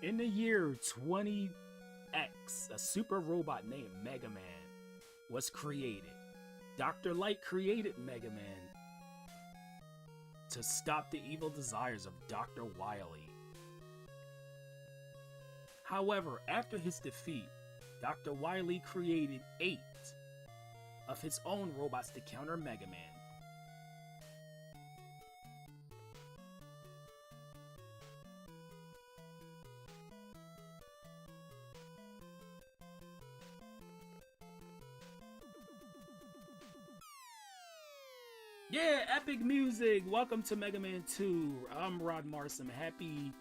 In the year 20X, a super robot named Mega Man was created. Dr. Light created Mega Man to stop the evil desires of Dr. Wily. However, after his defeat, Dr. Wily created 8 of his own robots to counter Mega Man. Yeah, epic music! Welcome to Mega Man 2. I'm Rod Marsum. Happy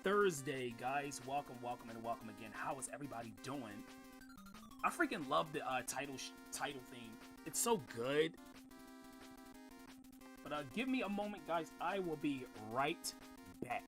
Thursday, guys. Welcome, welcome, and welcome again. How is everybody doing? I freaking love the title theme. It's so good. But give me a moment, guys. I will be right back.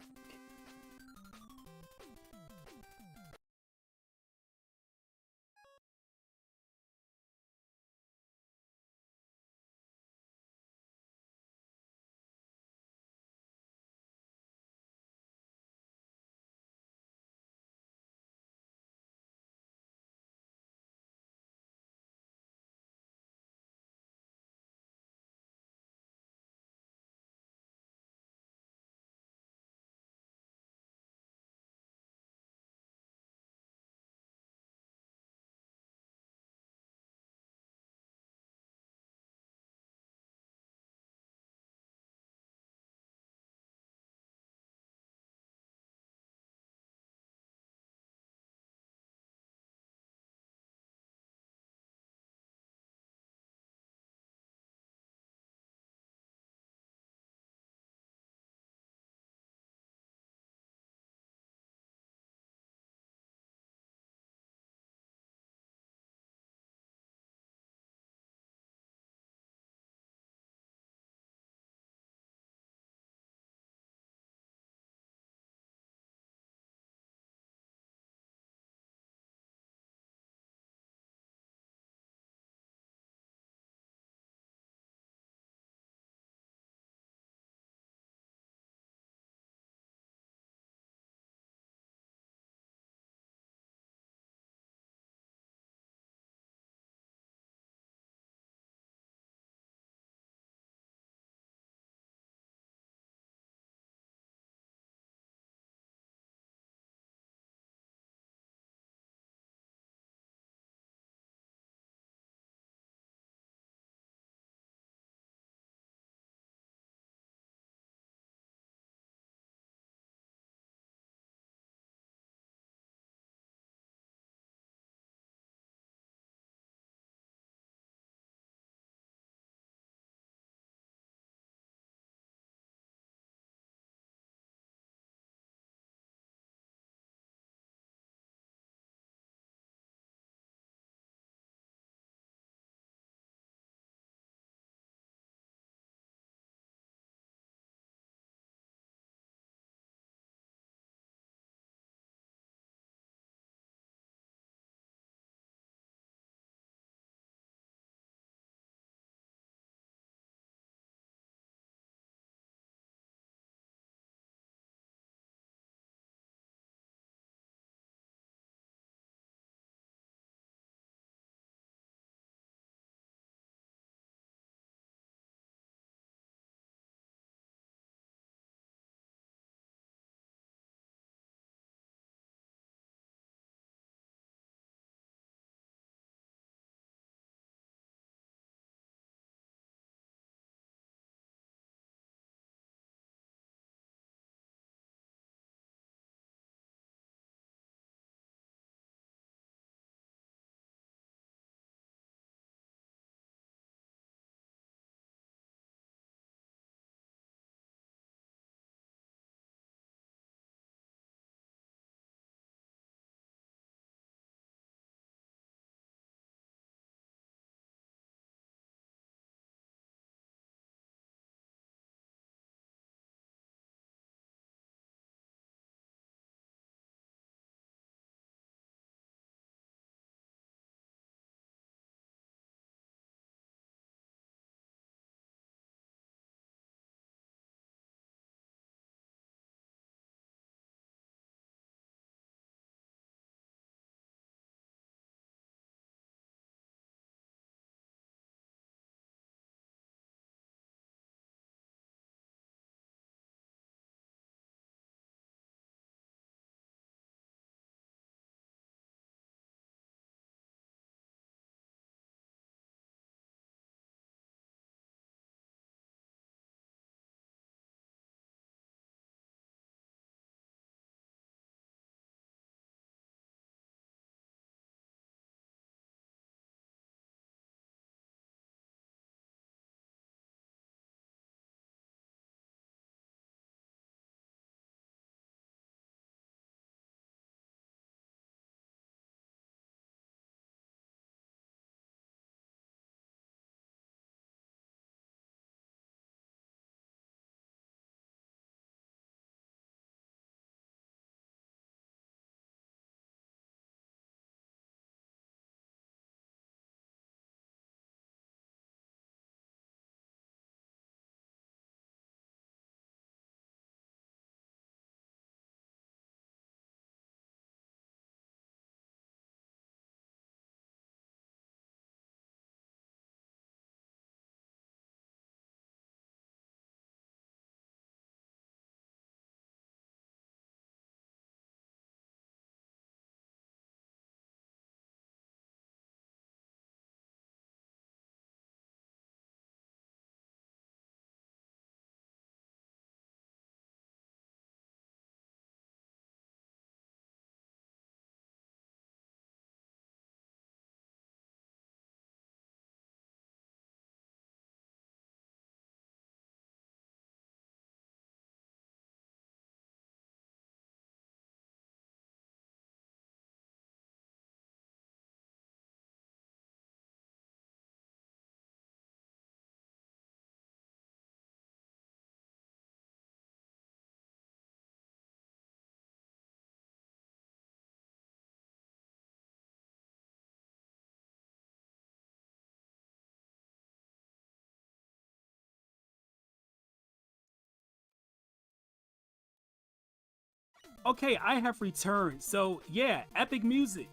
Okay, I have returned. So yeah, epic music.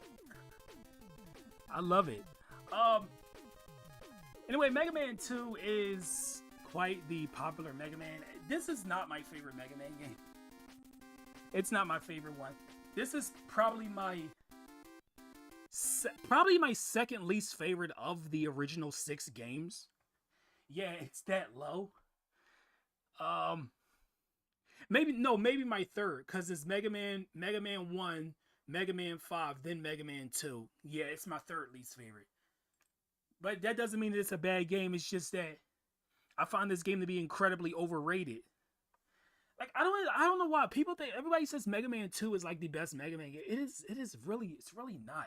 I love it. Um. Anyway, Mega Man 2 is quite the popular Mega Man. This is not my favorite Mega Man game. It's not my favorite one. This is probably my second least favorite of the original 6 games. Yeah, it's that low. Um, maybe my third, because it's Mega Man 1, Mega Man 5, then Mega Man 2. Yeah, it's my third least favorite. But that doesn't mean that it's a bad game. It's just that I find this game to be incredibly overrated. Like I don't know why people think everybody says Mega Man 2 is like the best Mega Man game. It's really not.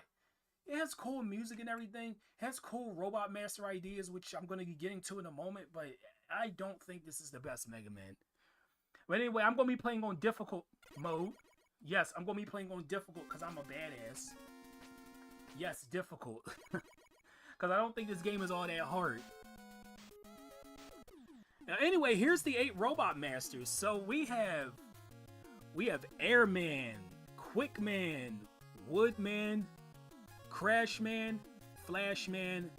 It has cool music and everything. It has cool Robot Master ideas, which I'm gonna be getting to in a moment, but I don't think this is the best Mega Man. But anyway, I'm gonna be playing on difficult mode. Yes, I'm gonna be playing on difficult because I'm a badass. Yes, difficult. Because I don't think this game is all that hard. Now, anyway, here's the 8 Robot Masters. So we have Airman, Quickman, Woodman, Crashman, Flashman,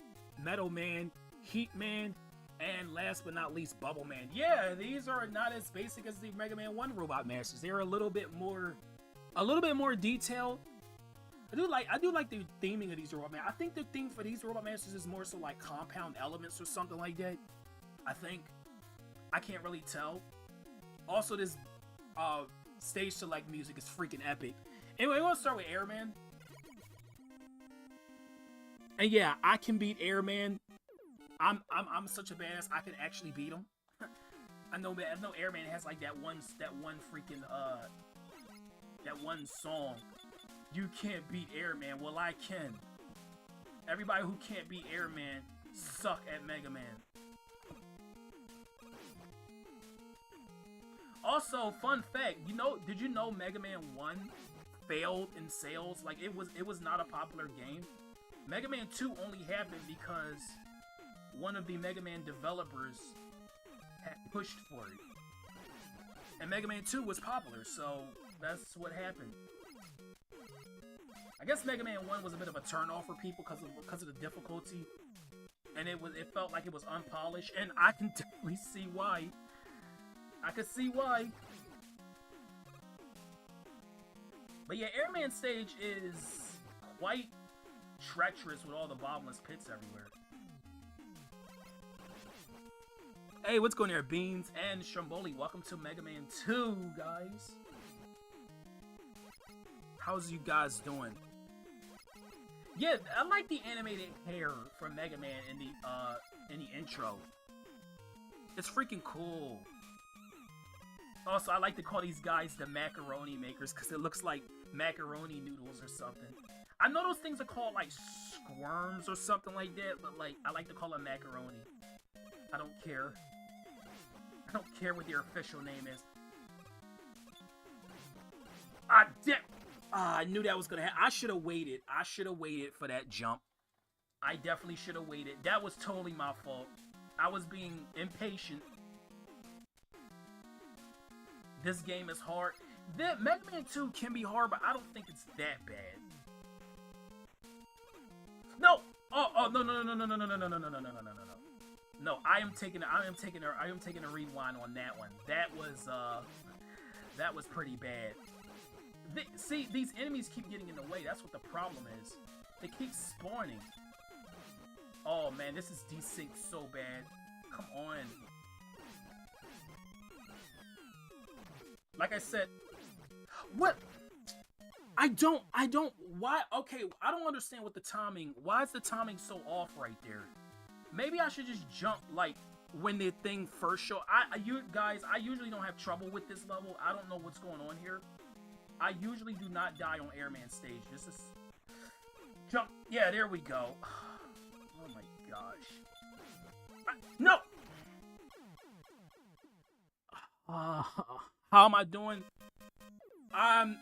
Metal Man, Heat Man, and last but not least, Bubble Man. Yeah, these are not as basic as the Mega Man 1 Robot Masters. They're a little bit more detailed. I do like the theming of these Robot Masters. I think the theme for these Robot Masters is more so like compound elements or something like that. I think. I can't really tell. Also, this stage select music is freaking epic. Anyway, we're gonna start with Airman. And yeah, I can beat Airman. I'm such a badass. I can actually beat him. I know Airman has like that one freaking that one song. You can't beat Airman. Well, I can. Everybody who can't beat Airman suck at Mega Man. Also, fun fact, did you know Mega Man 1 failed in sales? Like, it was not a popular game. Mega Man 2 only happened because one of the Mega Man developers had pushed for it. And Mega Man 2 was popular, so that's what happened. I guess Mega Man 1 was a bit of a turnoff for people because of the difficulty. And it felt like it was unpolished, and I can definitely see why. I can see why. But yeah, Airman stage is quite treacherous with all the bottomless pits everywhere. Hey, what's going there, Beans and Stromboli? Welcome to Mega Man 2, guys. How's you guys doing? Yeah, I like the animated hair from Mega Man in the intro. It's freaking cool. Also, I like to call these guys the macaroni makers because it looks like macaroni noodles or something. I know those things are called like squirms or something like that, but like I like to call them macaroni. I don't care. I don't care what their official name is. I knew that was gonna happen. I should have waited. I should have waited for that jump. I definitely should have waited. That was totally my fault. I was being impatient. This game is hard. Mega Man 2 can be hard, but I don't think it's that bad. No! Oh, no, no, no, no, no, no, no, no, no, no, no, no, no, no, no. No, I am taking a rewind on that one. That was pretty bad. See, these enemies keep getting in the way. That's what the problem is. They keep spawning. Oh man, this is desynced so bad. Come on. Like I said, what? Why? Okay, I don't understand what the timing. Why is the timing so off right there? Maybe I should just jump like when the thing first show. You guys, I usually don't have trouble with this level. I don't know what's going on here. I usually do not die on Airman stage. This is jump. Yeah, there we go. Oh my gosh. No. How am I doing? I'm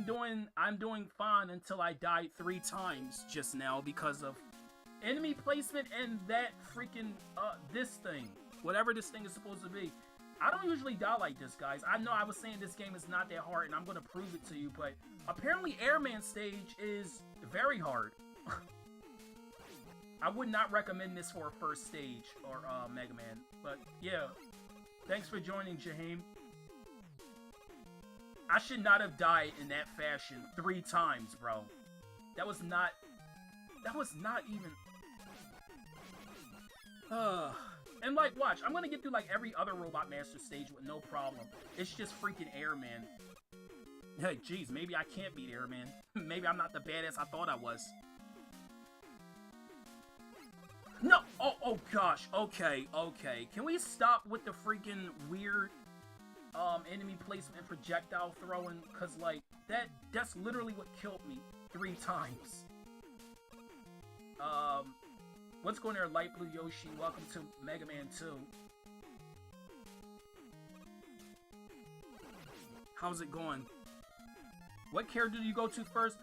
doing fine until I died 3 times just now because of enemy placement and that freaking this thing, whatever this thing is supposed to be. I don't usually die like this, guys. I know I was saying this game is not that hard, and I'm going to prove it to you, but apparently Airman stage is very hard. I would not recommend this for a first stage or Mega Man, but yeah. Thanks for joining, Jaheim. I should not have died in that fashion 3 times, bro. That was not even... And like, watch, I'm gonna get through like every other Robot Master stage with no problem. It's just freaking Airman. Hey, jeez, maybe I can't beat Airman. Maybe I'm not the badass I thought I was. No! Oh gosh, okay. Can we stop with the freaking weird enemy placement and projectile throwing? Cause like, that's literally what killed me 3 times. What's going there, Light Blue Yoshi? Welcome to Mega Man 2. How's it going? What character do you go to first?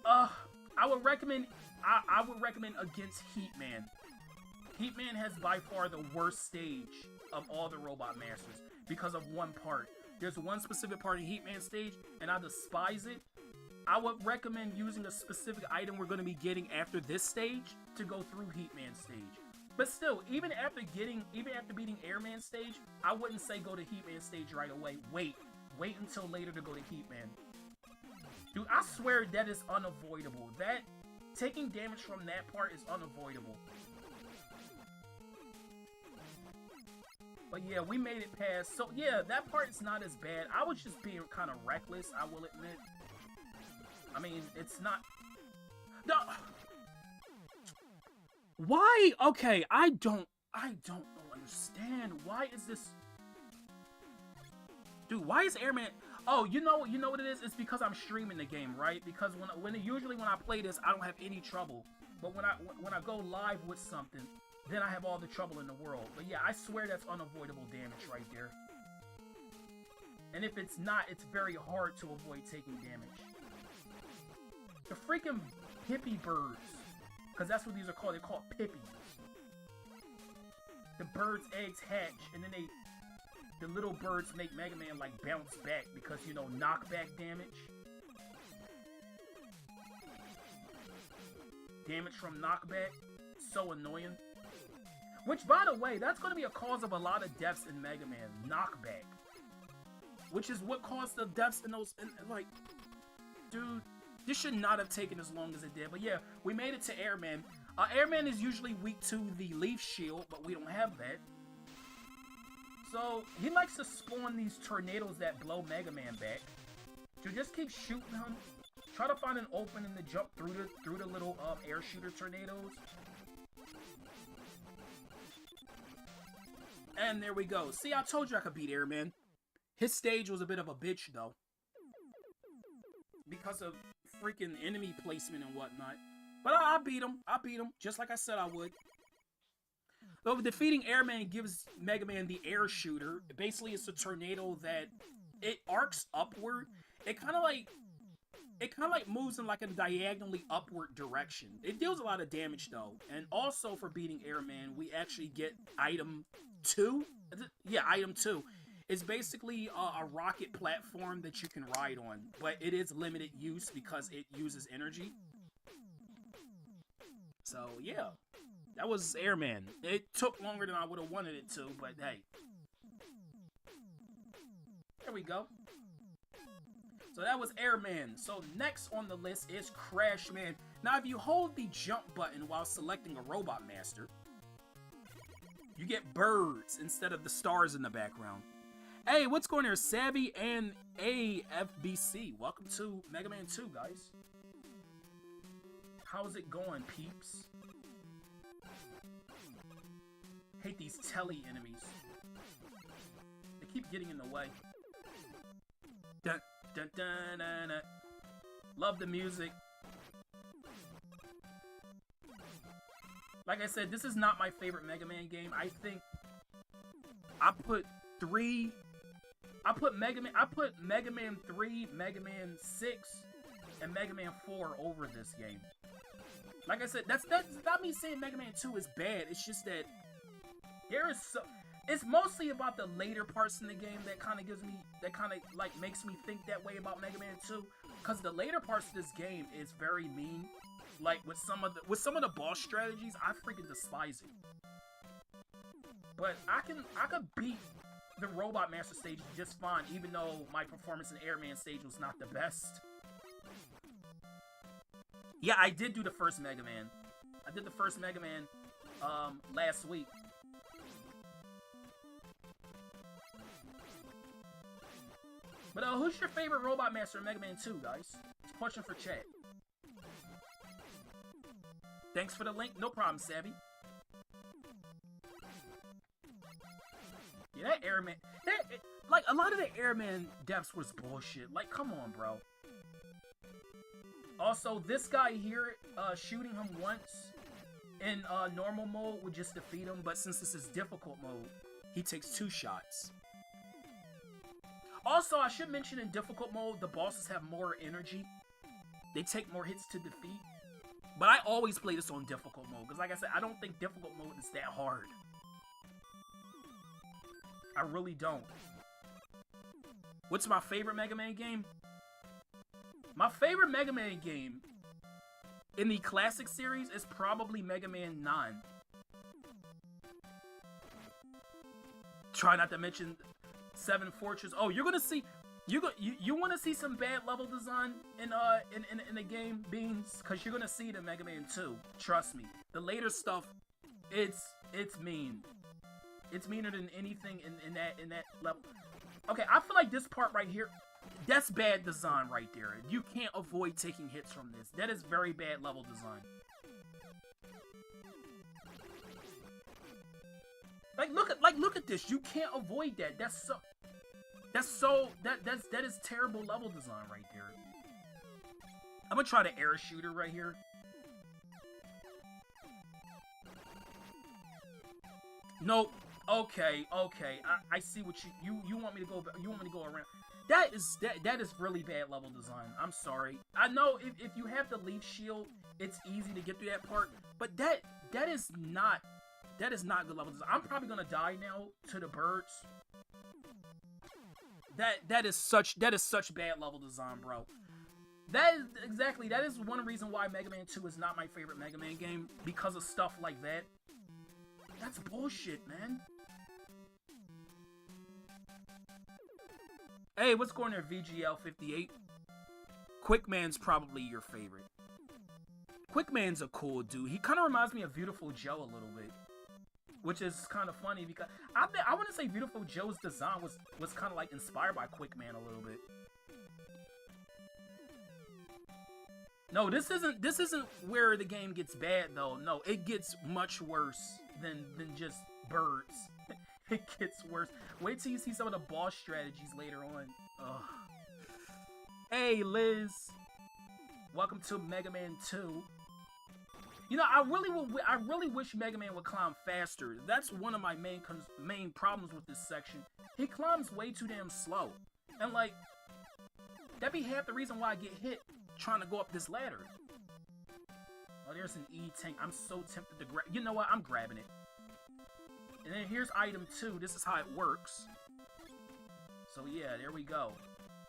I would recommend I would recommend against Heatman. Heatman has by far the worst stage of all the Robot Masters because of one part. There's one specific part in Heatman stage, and I despise it. I would recommend using a specific item we're going to be getting after this stage to go through Heatman stage. But still, even after beating Airman stage, I wouldn't say go to Heatman stage right away. Wait until later to go to Heatman. Dude, I swear that is unavoidable. That taking damage from that part is unavoidable. But yeah, we made it past. So yeah, that part is not as bad. I was just being kind of reckless, I will admit. I mean, it's not... No! Why? Okay, I don't understand. Why is this... Dude, why is Airman... Oh, you know what it is? It's because I'm streaming the game, right? Because usually when I play this, I don't have any trouble. But when I go live with something, then I have all the trouble in the world. But yeah, I swear that's unavoidable damage right there. And if it's not, it's very hard to avoid taking damage. The freaking Pippy birds. Because that's what these are called. They're called Pippies. The birds' eggs hatch, and then the little birds make Mega Man like bounce back because, you know, knockback damage. Damage from knockback. So annoying. Which, by the way, that's going to be a cause of a lot of deaths in Mega Man. Knockback. Which is what caused the deaths in those, like, dude, this should not have taken as long as it did. But yeah, we made it to Airman. Airman is usually weak to the Leaf Shield, but we don't have that. So, he likes to spawn these tornadoes that blow Mega Man back. So just keep shooting him. Try to find an opening to jump through the little air shooter tornadoes. And there we go. See, I told you I could beat Airman. His stage was a bit of a bitch, though. Because of freaking enemy placement and whatnot. But I beat him. Just like I said I would. Though defeating Airman gives Mega Man the air shooter. Basically, it's a tornado that it arcs upward. It kind of like moves in like a diagonally upward direction. It deals a lot of damage though. And also for beating Airman, we actually get item 2. Yeah, item 2. It's basically a rocket platform that you can ride on, but it is limited use because it uses energy. So yeah, that was Airman. It took longer than I would have wanted it to, but hey. There we go. So that was Airman. So next on the list is Crashman. Now if you hold the jump button while selecting a Robot Master, you get birds instead of the stars in the background. Hey, what's going there, Savvy and AFBC? Welcome to Mega Man 2, guys. How's it going, peeps? Hate these telly enemies. They keep getting in the way. Dun, dun, dun, dun, dun. Love the music. Like I said, this is not my favorite Mega Man game. I think I put Mega Man 3, Mega Man 6, and Mega Man 4 over this game. Like I said, that's not me saying Mega Man 2 is bad. It's just that It's mostly about the later parts in the game that kind of like makes me think that way about Mega Man 2. Because the later parts of this game is very mean. Like with some of the boss strategies, I freaking despise it. But I could beat the Robot Master stage just fine, even though my performance in Airman stage was not the best. Yeah, I did do the first Mega Man. I did the first Mega Man last week. But who's your favorite Robot Master in Mega Man 2, guys? It's a question for chat. Thanks for the link. No problem, Savvy. Yeah, that Airman... like, a lot of the Airman deaths was bullshit. Like, come on, bro. Also, this guy here, shooting him once in normal mode would just defeat him. But since this is difficult mode, he takes 2 shots. Also, I should mention in difficult mode, the bosses have more energy. They take more hits to defeat. But I always play this on difficult mode. Because like I said, I don't think difficult mode is that hard. I really don't. What's my favorite Mega Man game? My favorite Mega Man game in the classic series is probably Mega Man 9. Try not to mention 7 Fortress. Oh, you're gonna see. You want to see some bad level design in the game, Beans? Because you're gonna see it in Mega Man 2. Trust me. The later stuff, it's mean. It's meaner than anything in that level. Okay, I feel like this part right here, that's bad design right there. You can't avoid taking hits from this. That is very bad level design. Look at this. You can't avoid that. That is terrible level design right there. I'm gonna try the air shooter right here. Nope. Okay. I see what you want me to go. You want me to go around. That is really bad level design. I'm sorry. I know if you have the leaf shield, it's easy to get through that part. But that is not good level design. I'm probably gonna die now to the birds. That is such bad level design, bro. That is one reason why Mega Man 2 is not my favorite Mega Man game, because of stuff like that. That's bullshit, man. Hey, what's going there, VGL58? Quickman's probably your favorite. Quickman's a cool dude. He kind of reminds me of Beautiful Joe a little bit. Which is kind of funny because I want to say Beautiful Joe's design was kind of like inspired by Quickman a little bit. No, this isn't where the game gets bad though. No, it gets much worse than just birds. It gets worse. Wait till you see some of the boss strategies later on. Ugh. Hey Liz, welcome to Mega Man 2. You know, I really wish Mega Man would climb faster. That's one of my main problems with this section. He climbs way too damn slow. And like, that'd be half the reason why I get hit trying to go up this ladder. Oh, there's an E-tank. I'm so tempted to grab. You know what? I'm grabbing it. And then here's item 2. This is how it works. So yeah, there we go.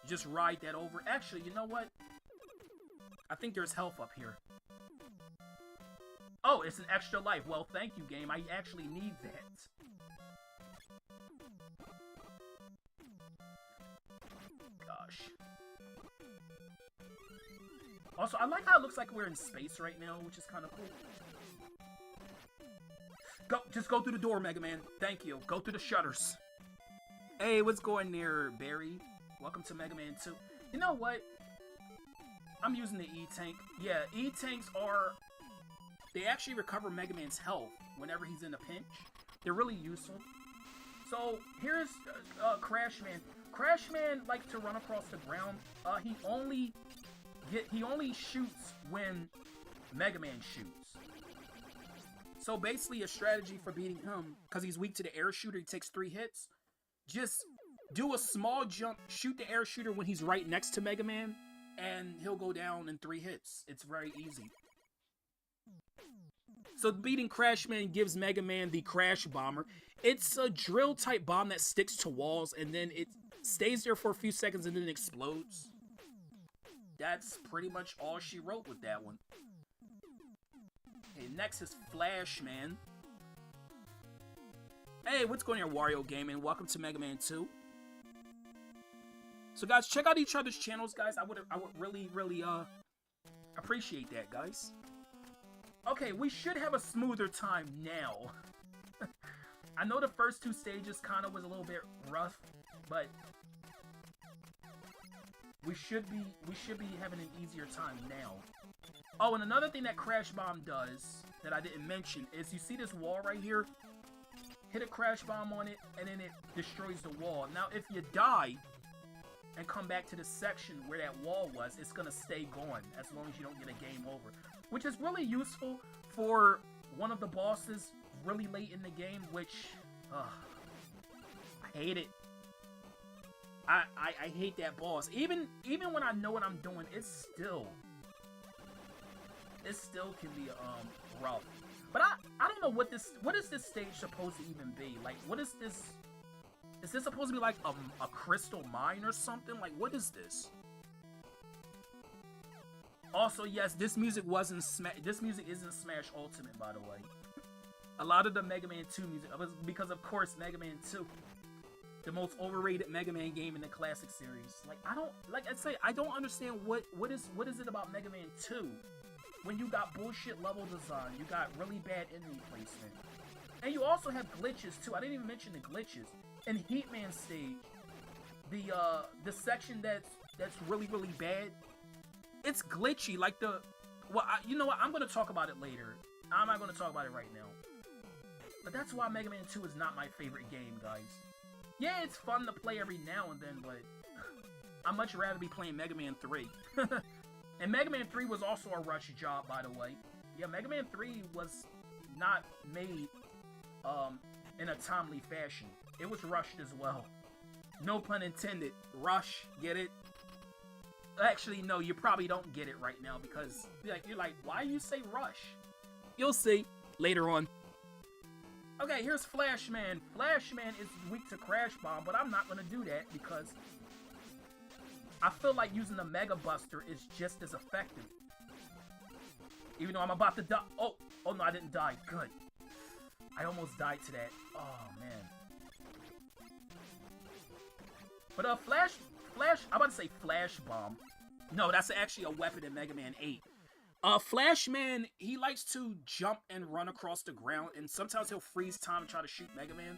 Just ride that over. Actually, you know what? I think there's health up here. Oh, it's an extra life. Well, thank you, game. I actually need that. Gosh. Also, I like how it looks like we're in space right now, which is kind of cool. Just go through the door, Mega Man. Thank you. Go through the shutters. Hey, what's going there, Barry? Welcome to Mega Man 2. You know what? I'm using the E-Tank. Yeah, E-Tanks are... They actually recover Mega Man's health whenever he's in a pinch. They're really useful. So, here's Crash Man. Crash Man likes to run across the ground. He only shoots when Mega Man shoots. So basically a strategy for beating him, because he's weak to the air shooter, he takes 3 hits. Just do a small jump, shoot the air shooter when he's right next to Mega Man, and he'll go down in 3 hits. It's very easy. So beating Crash Man gives Mega Man the Crash Bomber. It's a drill type bomb that sticks to walls and then it stays there for a few seconds and then explodes. That's pretty much all she wrote with that one. Okay, next is Flash Man. Hey, what's going on, Wario Gaming? Welcome to Mega Man 2. So guys, check out each other's channels, guys. I would really appreciate that, guys. Okay, we should have a smoother time now. I know the first two stages kind of was a little bit rough, but we should be having an easier time now. Oh, and another thing that Crash Bomb does that I didn't mention is you see this wall right here? Hit a Crash Bomb on it, and then it destroys the wall. Now, if you die and come back to the section where that wall was, it's gonna stay going as long as you don't get a game over. Which is really useful for one of the bosses really late in the game, which, I hate it. I hate that boss. Even when I know what I'm doing, it still can be rough. But I don't know what is this stage supposed to even be? Like, what is this? Is this supposed to be like a crystal mine or something? Like, what is this? Also, yes, this music isn't Smash Ultimate, by the way. A lot of the Mega Man 2 music, because of course Mega Man 2, the most overrated Mega Man game in the classic series. Like, I don't understand what is it about Mega Man 2 when you got bullshit level design, you got really bad enemy placement, and you also have glitches too. I didn't even mention the glitches in Heatman stage. The section that's really bad. It's glitchy, like you know what, I'm gonna talk about it later. I'm not gonna talk about it right now. But that's why Mega Man 2 is not my favorite game, guys. Yeah, it's fun to play every now and then, but I'd much rather be playing Mega Man 3. And Mega Man 3 was also a rush job, by the way. Yeah, Mega Man 3 was not made in a timely fashion. It was rushed as well. No pun intended. Rush, get it? Actually, no, you probably don't get it right now because you're like, why you say rush? You'll see later on. Okay, here's Flash Man. Flash Man is weak to Crash Bomb, but I'm not going to do that because I feel like using the Mega Buster is just as effective. Even though I'm about to die. Oh no, I didn't die. Good. I almost died to that. Oh, man. But I'm about to say Flash Bomb. No, that's actually a weapon in Mega Man 8. Flash Man, he likes to jump and run across the ground, and sometimes he'll freeze time and try to shoot Mega Man.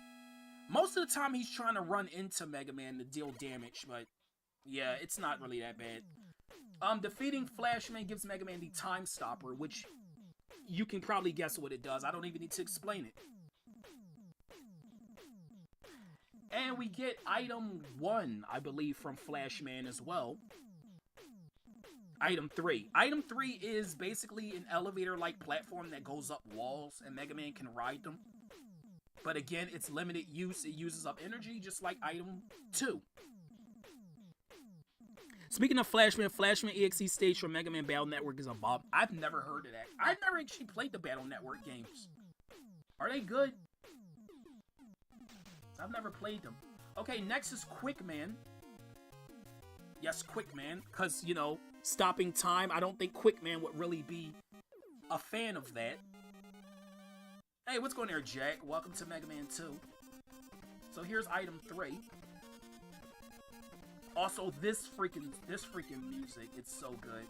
Most of the time, he's trying to run into Mega Man to deal damage, but yeah, it's not really that bad. Defeating Flash Man gives Mega Man the Time Stopper, which you can probably guess what it does. I don't even need to explain it. And we get item 1, I believe, from Flash Man as well. Item 3. Item 3 is basically an elevator-like platform that goes up walls, and Mega Man can ride them. But again, it's limited use. It uses up energy, just like item 2. Speaking of Flash Man EXE stage for Mega Man Battle Network is a bomb. I've never heard of that. I've never actually played the Battle Network games. Are they good? I've never played them. Okay, next is Quick Man. Yes, Quick Man, because, you know, stopping time. I don't think Quick Man would really be a fan of that. Hey, what's going on there, Jack? Welcome to Mega Man 2. So here's item 3. Also, this freaking music, it's so good.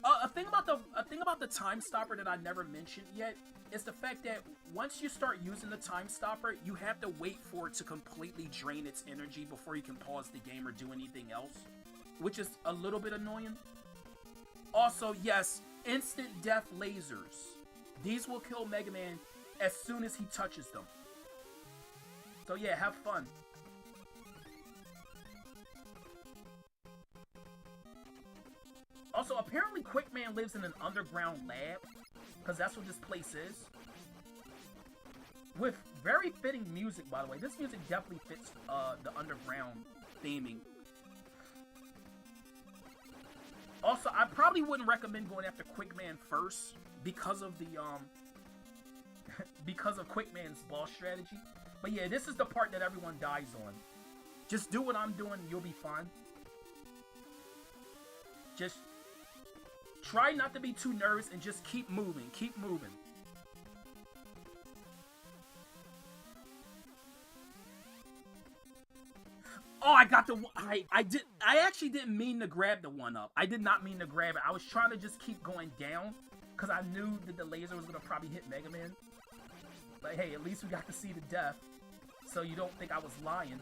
A thing about the Time Stopper that I never mentioned yet is the fact that once you start using the Time Stopper, you have to wait for it to completely drain its energy before you can pause the game or do anything else, which is a little bit annoying. Also, yes, instant death lasers. These will kill Mega Man as soon as he touches them. So yeah, have fun. Also, apparently Quick Man lives in an underground lab, because that's what this place is. With very fitting music, by the way. This music definitely fits the underground theming. Also, I probably wouldn't recommend going after Quick Man first, because of the because of Quickman's boss strategy. But yeah, this is the part that everyone dies on. Just do what I'm doing, you'll be fine. Just try not to be too nervous and just keep moving, keep moving. Oh, I got the I actually didn't mean to grab the one up. I did not mean to grab it. I was trying to just keep going down because I knew that the laser was gonna probably hit Mega Man. But hey, at least we got to see the death, so you don't think I was lying.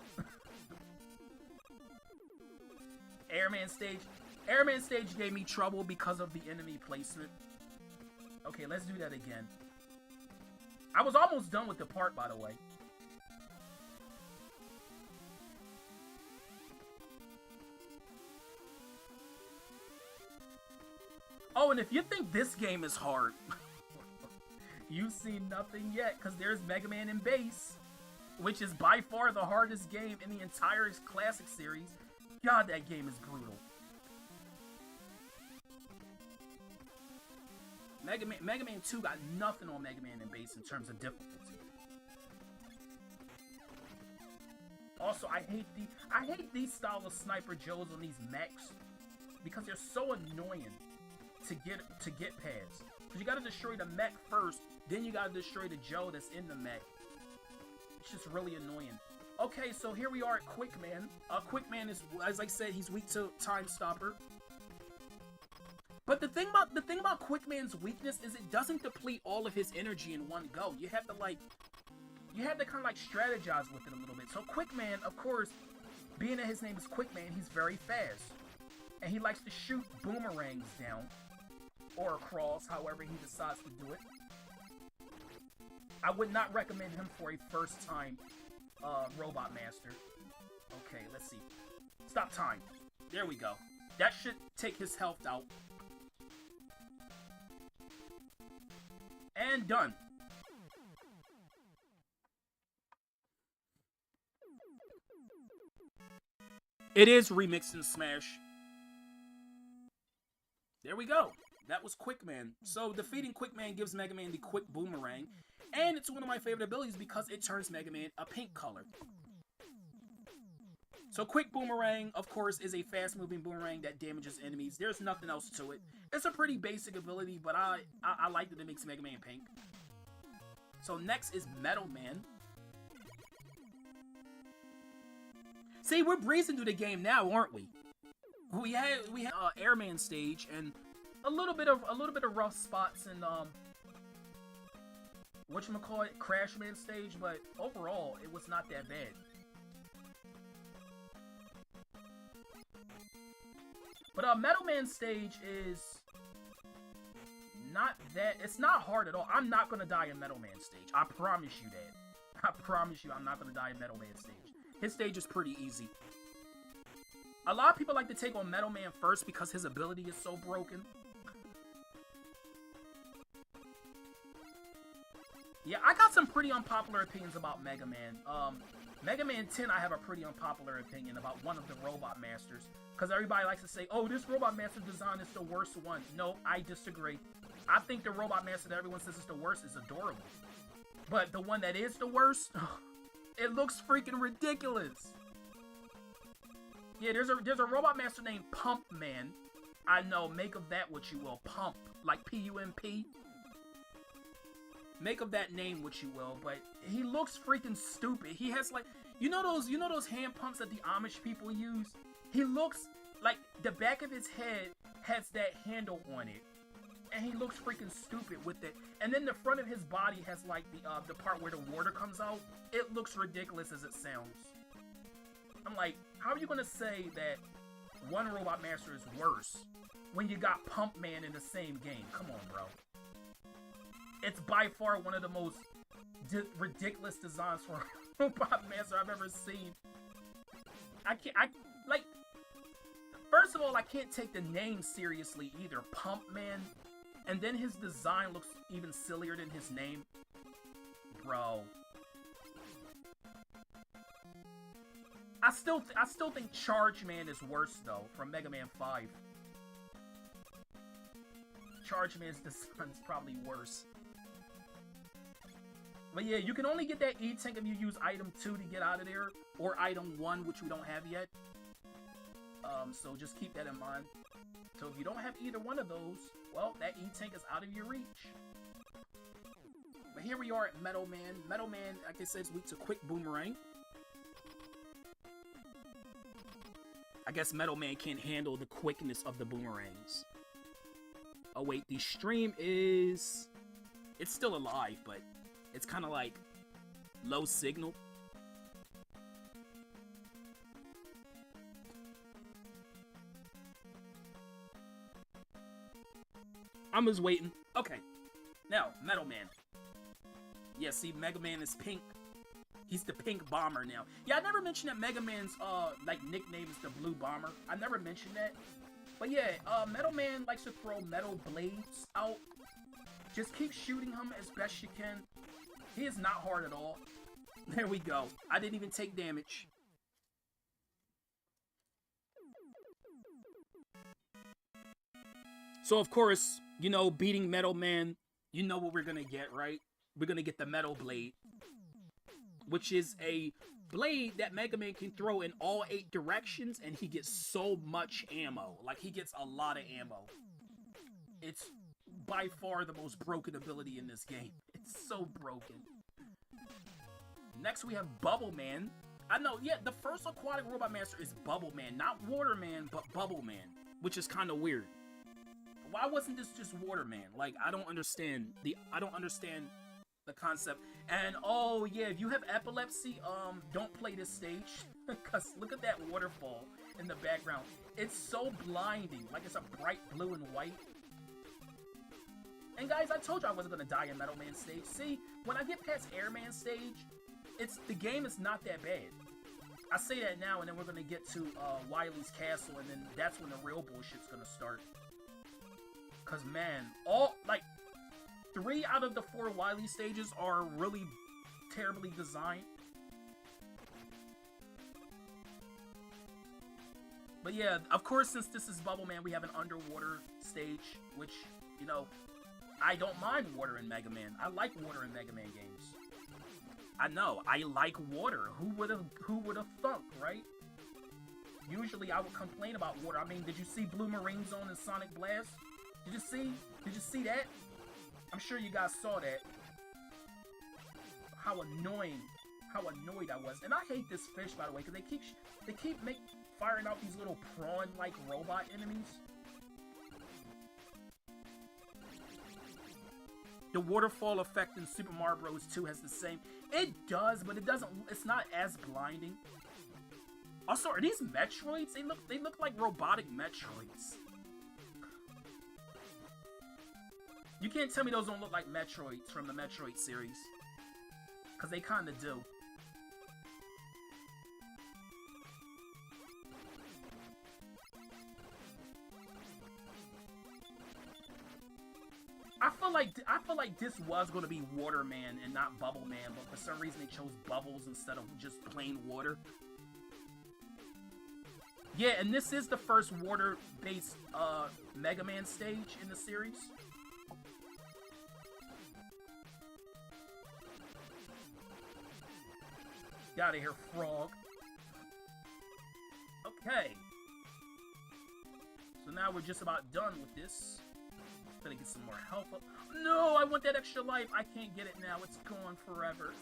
Airman stage gave me trouble because of the enemy placement. Okay, let's do that again. I was almost done with the part, by the way. Oh, and if you think this game is hard, you've seen nothing yet, because there's Mega Man in Base, which is by far the hardest game in the entire classic series. God, that game is brutal. Mega Man 2 got nothing on Mega Man in Base in terms of difficulty. Also, I hate these style of Sniper Joes on these mechs because they're so annoying to get past. Because you gotta destroy the mech first, then you gotta destroy the Joe that's in the mech. It's just really annoying. Okay, so here we are at Quickman. Quickman is, as I said, he's weak to Time Stopper. But the thing about Quickman's weakness is it doesn't deplete all of his energy in one go. You have to kind of like strategize with it a little bit. So Quickman, of course, being that his name is Quickman, he's very fast. And he likes to shoot boomerangs down. Or across, however he decides to do it. I would not recommend him for a first-time Robot Master. Okay, let's see. Stop time. There we go. That should take his health out. And done. It is remixed in Smash. There we go. That was Quickman. So defeating Quickman gives Mega Man the Quick Boomerang. And it's one of my favorite abilities because it turns Mega Man a pink color. So Quick Boomerang, of course, is a fast-moving boomerang that damages enemies. There's nothing else to it. It's a pretty basic ability, but I like that it makes Mega Man pink. So next is Metal Man. See, we're breezing through the game now, aren't we? We had Airman stage and a little bit of rough spots in whatchamacallit, Crashman stage, but overall it was not that bad. But Metal Man stage is not that, it's not hard at all. I'm not gonna die in Metal Man stage. I promise you that. I promise you I'm not gonna die in Metal Man stage. His stage is pretty easy. A lot of people like to take on Metal Man first because his ability is so broken. Yeah, I got some pretty unpopular opinions about Mega Man. Mega Man 10, I have a pretty unpopular opinion about one of the Robot Masters. Because everybody likes to say, oh, this Robot Master design is the worst one. No, I disagree. I think the Robot Master that everyone says is the worst is adorable. But the one that is the worst, it looks freaking ridiculous. Yeah, there's a Robot Master named Pump Man. I know, make of that what you will. Pump, like P-U-M-P. Make of that name what you will, but he looks freaking stupid. He has like, you know those hand pumps that the Amish people use? He looks like the back of his head has that handle on it. And he looks freaking stupid with it. And then the front of his body has like the part where the water comes out. It looks ridiculous as it sounds. I'm like, how are you gonna say that one Robot Master is worse when you got Pump Man in the same game? Come on, bro. It's by far one of the most ridiculous designs for a Robot Master I've ever seen. First of all, I can't take the name seriously either, Pump Man. And then his design looks even sillier than his name. Bro. I still think Charge Man is worse though, from Mega Man 5. Charge Man's design is probably worse. But yeah, you can only get that E-Tank if you use item 2 to get out of there, or item 1, which we don't have yet. So just keep that in mind. So if you don't have either one of those, well, that E-Tank is out of your reach. But here we are at Metal Man. Metal Man, like I said, is weak to Quick Boomerang. I guess Metal Man can't handle the quickness of the boomerangs. Oh wait, the stream is... It's still alive, but it's kind of like low signal. I'm just waiting. Okay. Now, Metal Man. Yeah, see, Mega Man is pink. He's the pink bomber now. Yeah, I never mentioned that Mega Man's, like, nickname is the Blue Bomber. I never mentioned that. But yeah, Metal Man likes to throw metal blades out. Just keep shooting him as best you can. He is not hard at all. There we go. I didn't even take damage. So, of course, you know, beating Metal Man, you know what we're gonna get, right? We're gonna get the Metal Blade, which is a blade that Mega Man can throw in all 8 directions, and he gets so much ammo. Like, he gets a lot of ammo. It's by far the most broken ability in this game. It's so broken. Next, we have Bubble Man. I know, yeah, the first Aquatic Robot Master is Bubble Man. Not Water Man, but Bubble Man, which is kind of weird. Why wasn't this just Water Man? Like, I don't understand the concept. And oh yeah, if you have epilepsy, don't play this stage, because look at that waterfall in the background. It's so blinding. Like, it's a bright blue and white. And guys, I told you I wasn't gonna die in Metal Man stage. See, when I get past Airman stage, the game is not that bad. I say that now, and then we're gonna get to Wily's castle, and then that's when the real bullshit's gonna start. Cause man, 3 out of the 4 Wily stages are really terribly designed. But yeah, of course, since this is Bubble Man, we have an underwater stage, which, you know, I don't mind water in Mega Man. I like water in Mega Man games. I know, I like water. Who would have thunk, right? Usually I would complain about water. I mean, did you see Blue Marine Zone and Sonic Blast? Did you see that? I'm sure you guys saw that. How annoyed I was. And I hate this fish, by the way, because they keep firing out these little prawn-like robot enemies. The waterfall effect in Super Mario Bros. 2 has the same. It does, but it's not as blinding. Also, are these Metroids? They look like robotic Metroids. You can't tell me those don't look like Metroids from the Metroid series. Because they kind of do. I feel like this was going to be Water Man and not Bubble Man, but for some reason they chose Bubbles instead of just plain water. Yeah, and this is the first water-based Mega Man stage in the series. Get out of here, frog. Okay. So now we're just about done with this. Gonna get some more health up. No, I want that extra life. I can't get it now. It's gone forever.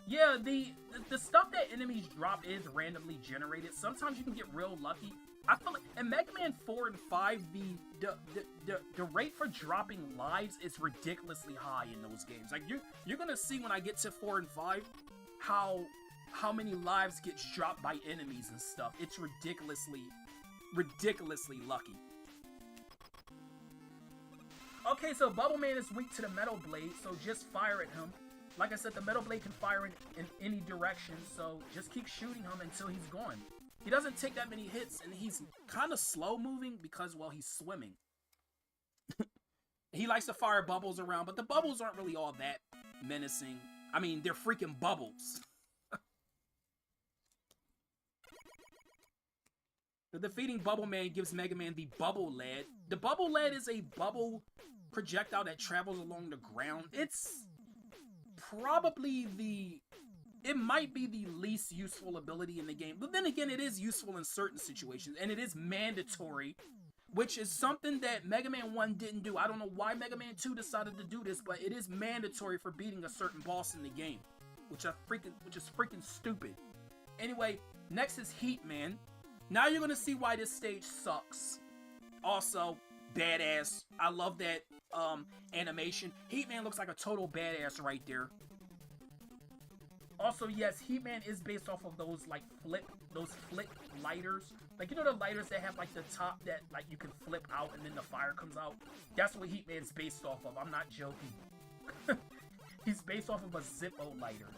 Yeah, the stuff that enemies drop is randomly generated. Sometimes you can get real lucky. I feel like in Mega Man 4 and 5, the rate for dropping lives is ridiculously high in those games. Like you're gonna see when I get to 4 and 5 how many lives gets dropped by enemies and stuff. It's ridiculously lucky. Okay, so Bubble Man is weak to the Metal Blade, so just fire at him. Like I said, the Metal Blade can fire in any direction, so just keep shooting him until he's gone. He doesn't take that many hits, and he's kind of slow moving because, well, he's swimming. He likes to fire bubbles around, but the bubbles aren't really all that menacing. I mean, they're freaking bubbles. The defeating Bubble Man gives Mega Man the Bubble Lead. The Bubble Lead is a bubble projectile that travels along the ground. It's probably it might be the least useful ability in the game. But then again, it is useful in certain situations, and it is mandatory, which is something that Mega Man 1 didn't do. I don't know why Mega Man 2 decided to do this, but it is mandatory for beating a certain boss in the game, which is freaking stupid. Anyway, next is Heat Man. Now you're gonna see why this stage sucks. Also, badass. I love that animation. Heat Man looks like a total badass right there. Also, yes, Heat Man is based off of those flip lighters. Like, you know the lighters that have like the top that like you can flip out and then the fire comes out? That's what Heat Man's based off of. I'm not joking. He's based off of a Zippo lighter.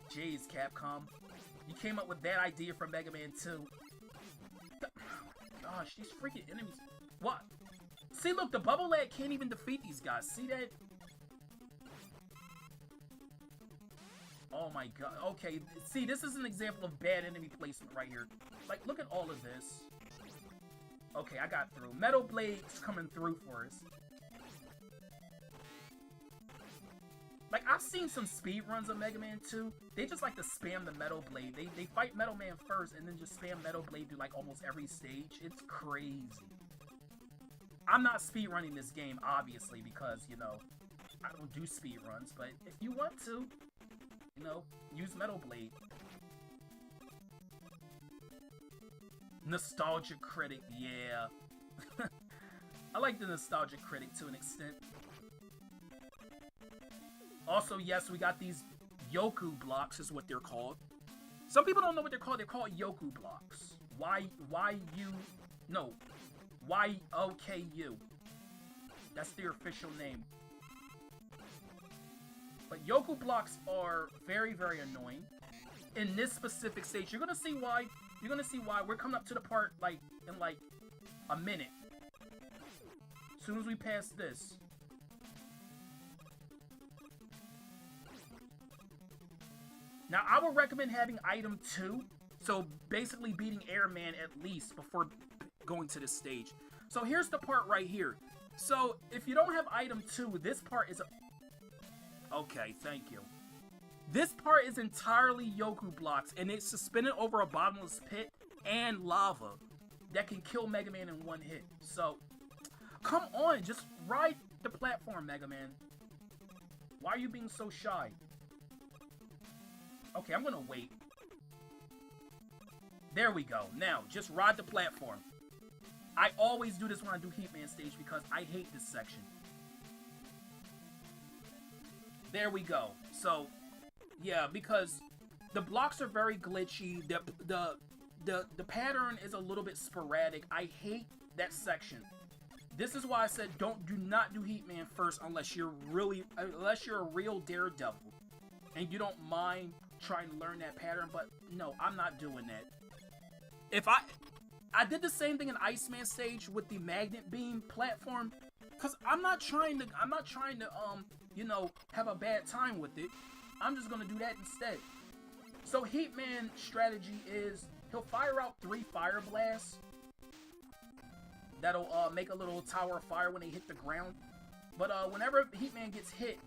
Jeez, Capcom. You came up with that idea for Mega Man 2. Gosh, these freaking enemies. What? See, look, the Bubble Lad can't even defeat these guys. See that? Oh my god. Okay, see, this is an example of bad enemy placement right here. Like, look at all of this. Okay, I got through. Metal Blade's coming through for us. Like, I've seen some speedruns of Mega Man 2. They just like to spam the Metal Blade. They fight Metal Man first and then just spam Metal Blade through, like, almost every stage. It's crazy. I'm not speedrunning this game, obviously, because, you know, I don't do speedruns. But if you want to, you know, use Metal Blade. Nostalgia Critic, yeah. I like the Nostalgia Critic to an extent. Also, yes, we got these Yoku blocks, is what they're called. Some people don't know what they're called. They're called Yoku blocks. Y-O-K-U. That's their official name. But Yoku blocks are very, very annoying. In this specific stage, you're gonna see why. You're gonna see why. We're coming up to the part, like, in, like, a minute. As soon as we pass this. Now, I would recommend having item 2. So, basically beating Airman at least before going to this stage. So, here's the part right here. So, if you don't have item 2, this part is okay, thank you. This part is entirely Yoku blocks, and it's suspended over a bottomless pit and lava that can kill Mega Man in one hit. So, come on, just ride the platform, Mega Man. Why are you being so shy? Okay, I'm gonna wait. There we go. Now, just ride the platform. I always do this when I do Heat Man stage because I hate this section. There we go. So, yeah, because the blocks are very glitchy. The pattern is a little bit sporadic. I hate that section. This is why I said do not do Heat Man first unless you're a real daredevil and you don't mind trying to learn that pattern. But no, I'm not doing that. If I did the same thing in Iceman stage with the magnet beam platform, cause I'm not trying to you know, have a bad time with it. I'm just gonna do that instead. So Heat Man strategy is he'll fire out 3 fire blasts. That'll make a little tower of fire when they hit the ground. But whenever Heat Man gets hit,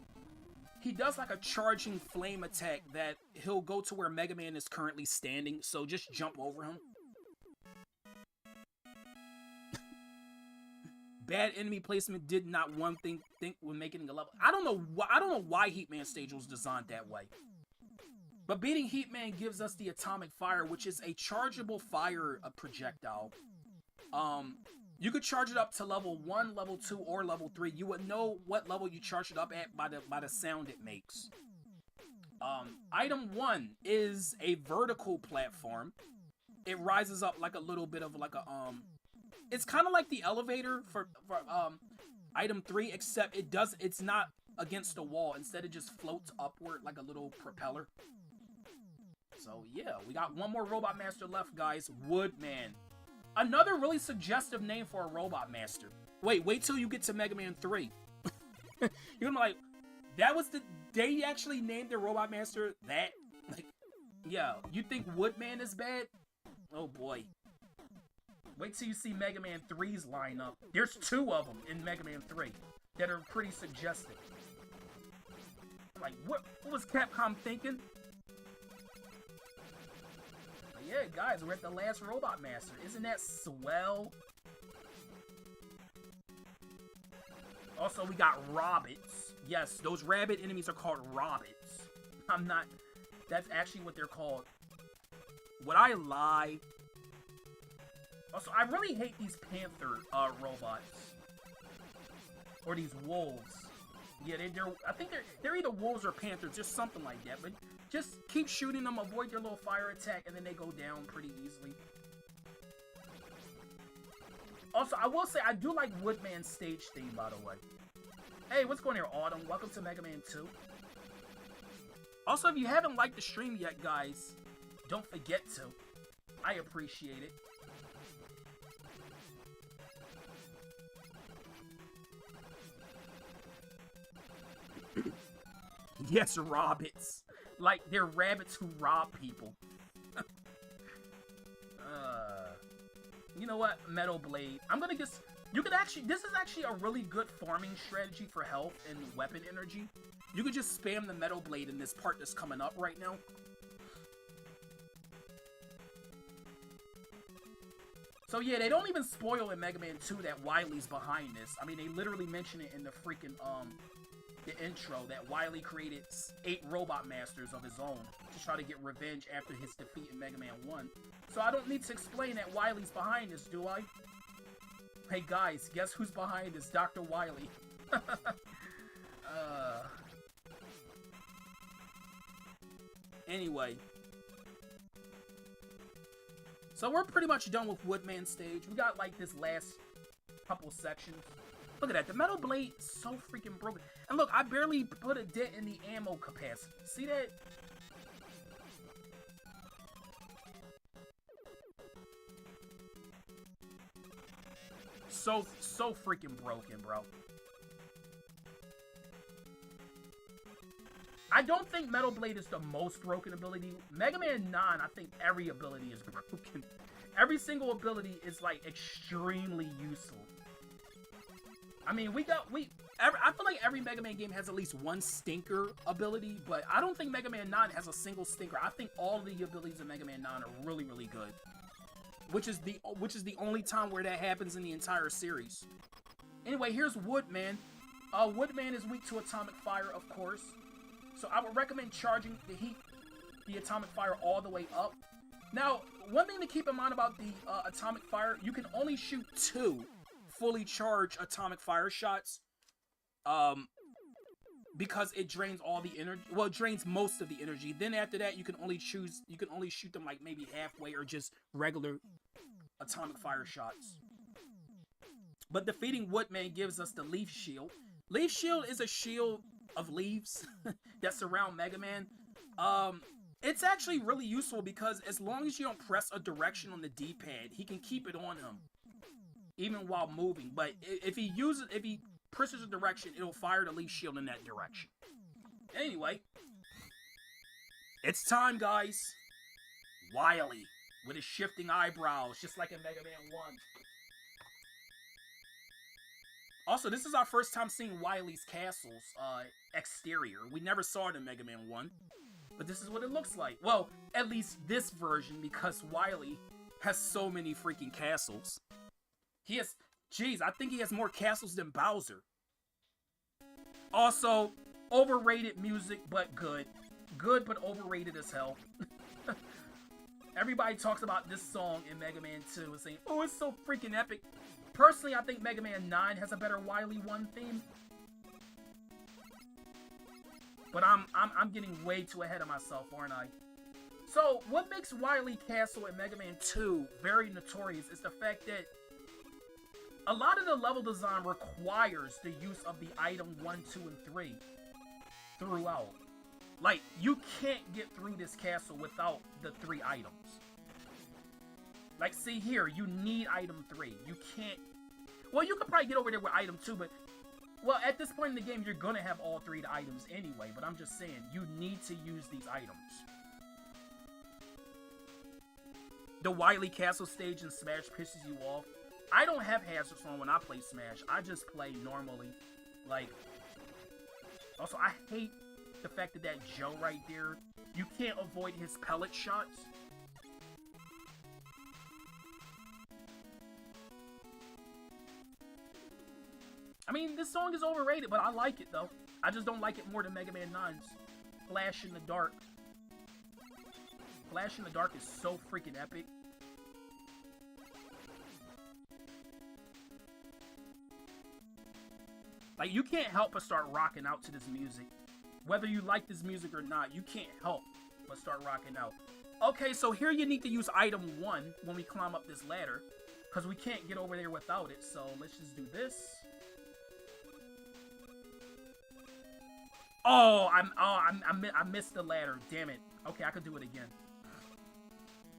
he does like a charging flame attack that he'll go to where Mega Man is currently standing. So just jump over him. Bad enemy placement did not one thing think when making a level. I don't know why Heat Man stage was designed that way. But beating Heat Man gives us the atomic fire, which is a chargeable fire projectile. You could charge it up to level 1, level 2, or level 3. You would know what level you charge it up at by the sound it makes. Item 1 is a vertical platform. It rises up like a little bit of like a it's kind of like the elevator for item 3, except it's not against the wall. Instead, it just floats upward like a little propeller. So yeah, we got one more Robot Master left, guys. Woodman. Another really suggestive name for a Robot Master. Wait till you get to Mega Man 3. You're gonna be like, they actually named their Robot Master that? Like, yeah, you think Woodman is bad? Oh boy. Wait till you see Mega Man 3's line up. There's 2 of them in Mega Man 3 that are pretty suggestive. Like, what was Capcom thinking? But yeah, guys, we're at the last Robot Master. Isn't that swell? Also, we got Robbits. Yes, those rabbit enemies are called Robbits. I'm not... That's actually what they're called. Would I lie? Also, I really hate these panther robots. Or these wolves. Yeah, I think they're either wolves or panthers, just something like that. But just keep shooting them, avoid their little fire attack, and then they go down pretty easily. Also, I will say, I do like Woodman's stage theme, by the way. Hey, what's going on here, Autumn? Welcome to Mega Man 2. Also, if you haven't liked the stream yet, guys, don't forget to. I appreciate it. Yes, Robbits. Like, they're rabbits who rob people. You know what? Metal Blade. I'm gonna just... You could actually... This is actually a really good farming strategy for health and weapon energy. You could just spam the Metal Blade in this part that's coming up right now. So yeah, they don't even spoil in Mega Man 2 that Wily's behind this. I mean, they literally mention it in the freaking, the intro that Wily created 8 Robot Masters of his own to try to get revenge after his defeat in Mega Man 1. So I don't need to explain that Wily's behind this, do I? Hey guys, guess who's behind this? Dr. Wily. Anyway. So we're pretty much done with Woodman stage. We got like this last couple sections. Look at that. The Metal Blade is so freaking broken. And look, I barely put a dent in the ammo capacity. See that? So freaking broken, bro. I don't think Metal Blade is the most broken ability. Mega Man 9, I think every ability is broken. Every single ability is, like, extremely useful. I mean, I feel like every Mega Man game has at least one stinker ability, but I don't think Mega Man 9 has a single stinker. I think all of the abilities in Mega Man 9 are really, really good. Which is the only time where that happens in the entire series. Anyway, here's Woodman. Woodman is weak to atomic fire, of course. So I would recommend charging the atomic fire all the way up. Now, one thing to keep in mind about the atomic fire, you can only shoot 2 fully charged atomic fire shots. Because it drains all the energy. Well, it drains most of the energy. Then after that, you can only shoot them like maybe halfway or just regular atomic fire shots. But defeating Woodman gives us the Leaf Shield. Leaf Shield is a shield of leaves that surround Mega Man. It's actually really useful because as long as you don't press a direction on the D-pad, he can keep it on him even while moving. But if he presses a direction, it'll fire the Leaf Shield in that direction. Anyway, it's time, guys. Wily with his shifting eyebrows, just like in Mega Man 1. Also, this is our first time seeing Wily's castle's exterior. We never saw it in Mega Man 1. But this is what it looks like. Well, at least this version, because Wily has so many freaking castles. He has... Jeez, I think he has more castles than Bowser. Also, overrated music, but good. Good, but overrated as hell. Everybody talks about this song in Mega Man 2 and saying, oh, it's so freaking epic. Personally, I think Mega Man 9 has a better Wily 1 theme. But I'm getting way too ahead of myself, aren't I? So, what makes Wily Castle in Mega Man 2 very notorious is the fact that a lot of the level design requires the use of the item 1, 2, and 3 throughout. Like, you can't get through this castle without the 3 items. Like, see here, you need item 3. You can't... Well, you could probably get over there with item 2, but... Well, at this point in the game, you're gonna have all 3 items anyway, but I'm just saying, you need to use these items. The Wily Castle stage in Smash pisses you off. I don't have hazards on when I play Smash. I just play normally. Like... Also, I hate the fact that Joe right there, you can't avoid his pellet shots. I mean, this song is overrated, but I like it, though. I just don't like it more than Mega Man 9's Flash in the Dark. Flash in the Dark is so freaking epic. Like, you can't help but start rocking out to this music. Whether you like this music or not, you can't help but start rocking out. Okay, so here you need to use item 1 when we climb up this ladder, because we can't get over there without it. So let's just do this. Oh, I missed the ladder. Damn it. Okay, I could do it again.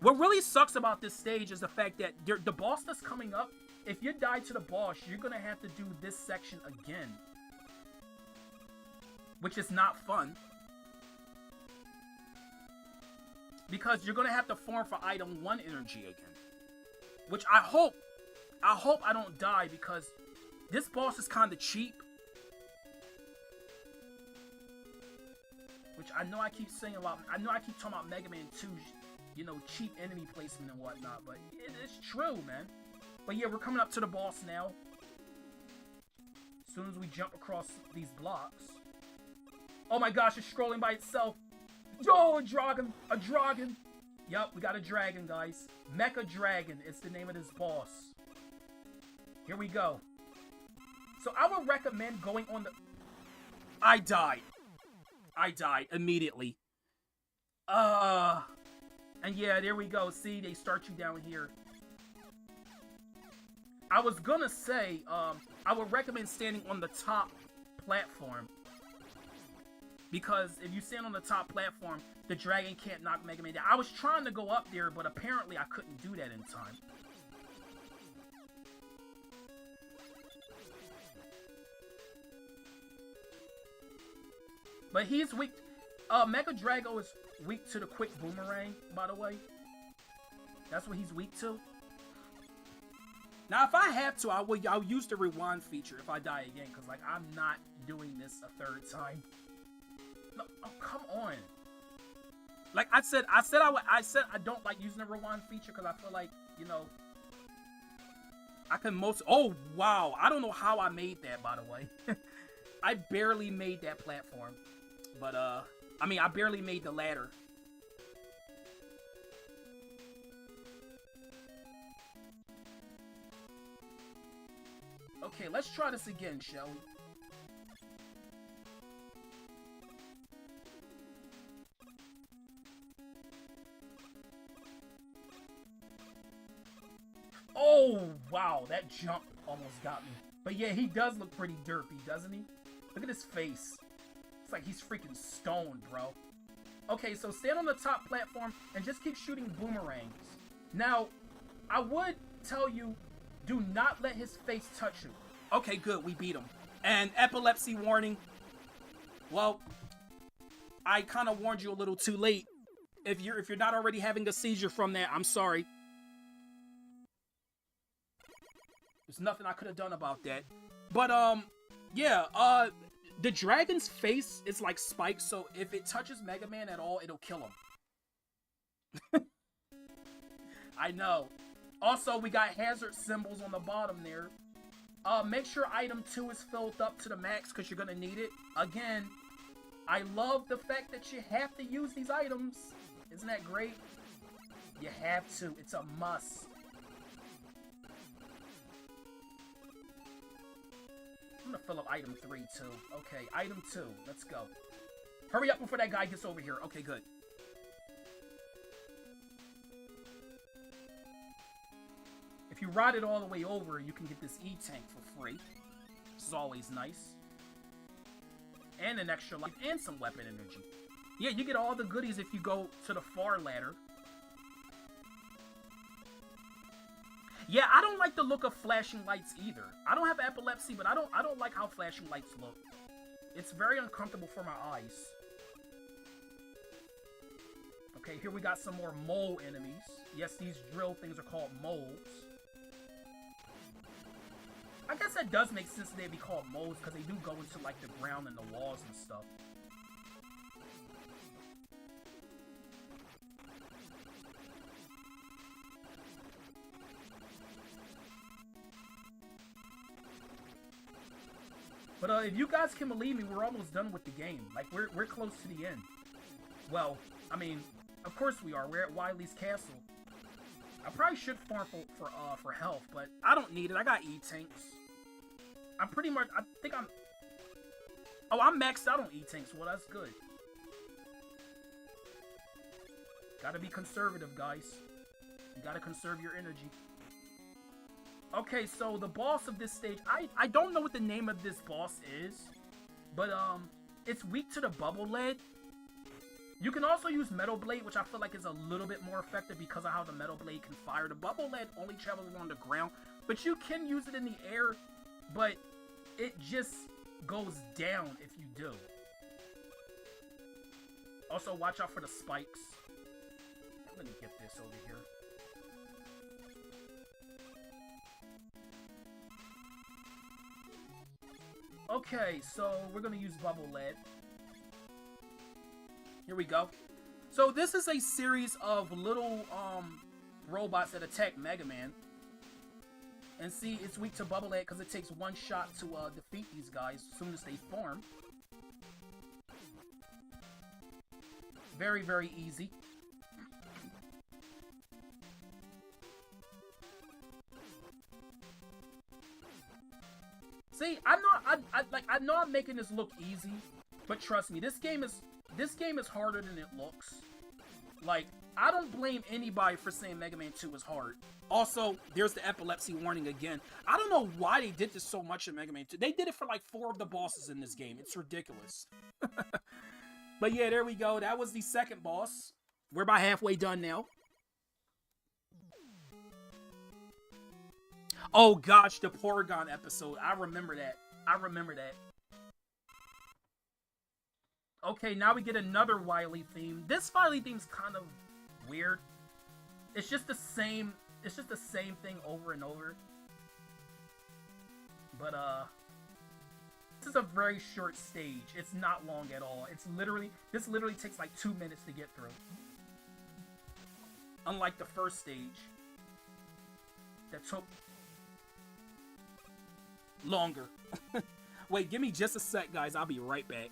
What really sucks about this stage is the fact that the boss that's coming up, if you die to the boss, you're going to have to do this section again. Which is not fun. Because you're going to have to farm for item 1 energy again. Which I hope I don't die, because this boss is kind of cheap. Which I know I keep saying about, I know I keep talking about Mega Man 2, you know, cheap enemy placement and whatnot, but it's true, man. But yeah, we're coming up to the boss now. As soon as we jump across these blocks. Oh my gosh, it's scrolling by itself. Yo, a dragon! A dragon! Yup, we got a dragon, guys. Mecha Dragon is the name of this boss. Here we go. So I would recommend going on the... I died immediately. And yeah, there we go. See, they start you down here. I was gonna say, I would recommend standing on the top platform. Because if you stand on the top platform, the dragon can't knock Mega Man down. I was trying to go up there, but apparently I couldn't do that in time. But he's weak. Mega Drago is weak to the quick boomerang, by the way. That's what he's weak to. Now, if I had to, I'll use the rewind feature if I die again, because, like, I'm not doing this a third time. No, oh, come on. Like I said I don't like using the rewind feature because I feel like, you know, I can oh, wow. I don't know how I made that, by the way. I barely made that platform. But, I mean, I barely made the ladder. Okay, let's try this again, shall we? Oh, wow, that jump almost got me. But yeah, he does look pretty derpy, doesn't he? Look at his face. It's like he's freaking stoned, bro. Okay, so stand on the top platform and just keep shooting boomerangs. Now, I would tell you, do not let his face touch you. Okay, good, we beat him. And epilepsy warning. Well, I kind of warned you a little too late. If you're not already having a seizure from that, I'm sorry. There's nothing I could have done about that. But, yeah, the dragon's face is like spiked, so if it touches Mega Man at all, it'll kill him. I know. Also, we got hazard symbols on the bottom there. Make sure item 2 is filled up to the max, because you're going to need it. Again, I love the fact that you have to use these items. Isn't that great? You have to. It's a must. I'm gonna fill up item 3 too. Okay, item 2. Let's go. Hurry up before that guy gets over here. Okay, good. If you ride it all the way over, you can get this E-Tank for free. This is always nice. And an extra life and some weapon energy. Yeah, you get all the goodies if you go to the far ladder. Yeah, I don't like the look of flashing lights either. I don't have epilepsy, but I don't like how flashing lights look. It's very uncomfortable for my eyes. Okay, here we got some more mole enemies. Yes, these drill things are called moles. I guess that does make sense that they'd be called moles, because they do go into, like, the ground and the walls and stuff. But if you guys can believe me, we're almost done with the game. Like, we're close to the end. Well, I mean, of course we are. We're at Wily's castle. I probably should farm for health, but I don't need it. I got E-tanks. I'm pretty much, I think I'm... Oh, I'm maxed out on E-tanks. Well, that's good. Gotta be conservative, guys. You gotta conserve your energy. Okay, so the boss of this stage, I don't know what the name of this boss is, but it's weak to the bubble lead. You can also use Metal Blade, which I feel like is a little bit more effective because of how the Metal Blade can fire. The bubble lead only travels along the ground, but you can use it in the air, but it just goes down if you do. Also, watch out for the spikes. Let me get this over here. Okay, so we're gonna use bubble lead. Here we go. So this is a series of little robots that attack Mega Man. And see, it's weak to bubble lead because it takes one shot to defeat these guys as soon as they form. Very, very easy. See, I know I'm making this look easy, but trust me, this game is harder than it looks. Like, I don't blame anybody for saying Mega Man 2 is hard. Also, there's the epilepsy warning again. I don't know why they did this so much in Mega Man 2. They did it for like 4 of the bosses in this game. It's ridiculous. But yeah, there we go. That was the second boss. We're about halfway done now. Oh gosh, the Porygon episode. I remember that. I remember that. Okay, now we get another Wily theme. This Wily theme's kind of weird. It's just the same thing over and over. But this is a very short stage. It's not long at all. This literally takes like 2 minutes to get through. Unlike the first stage that took longer. Wait, give me just a sec, guys. I'll be right back.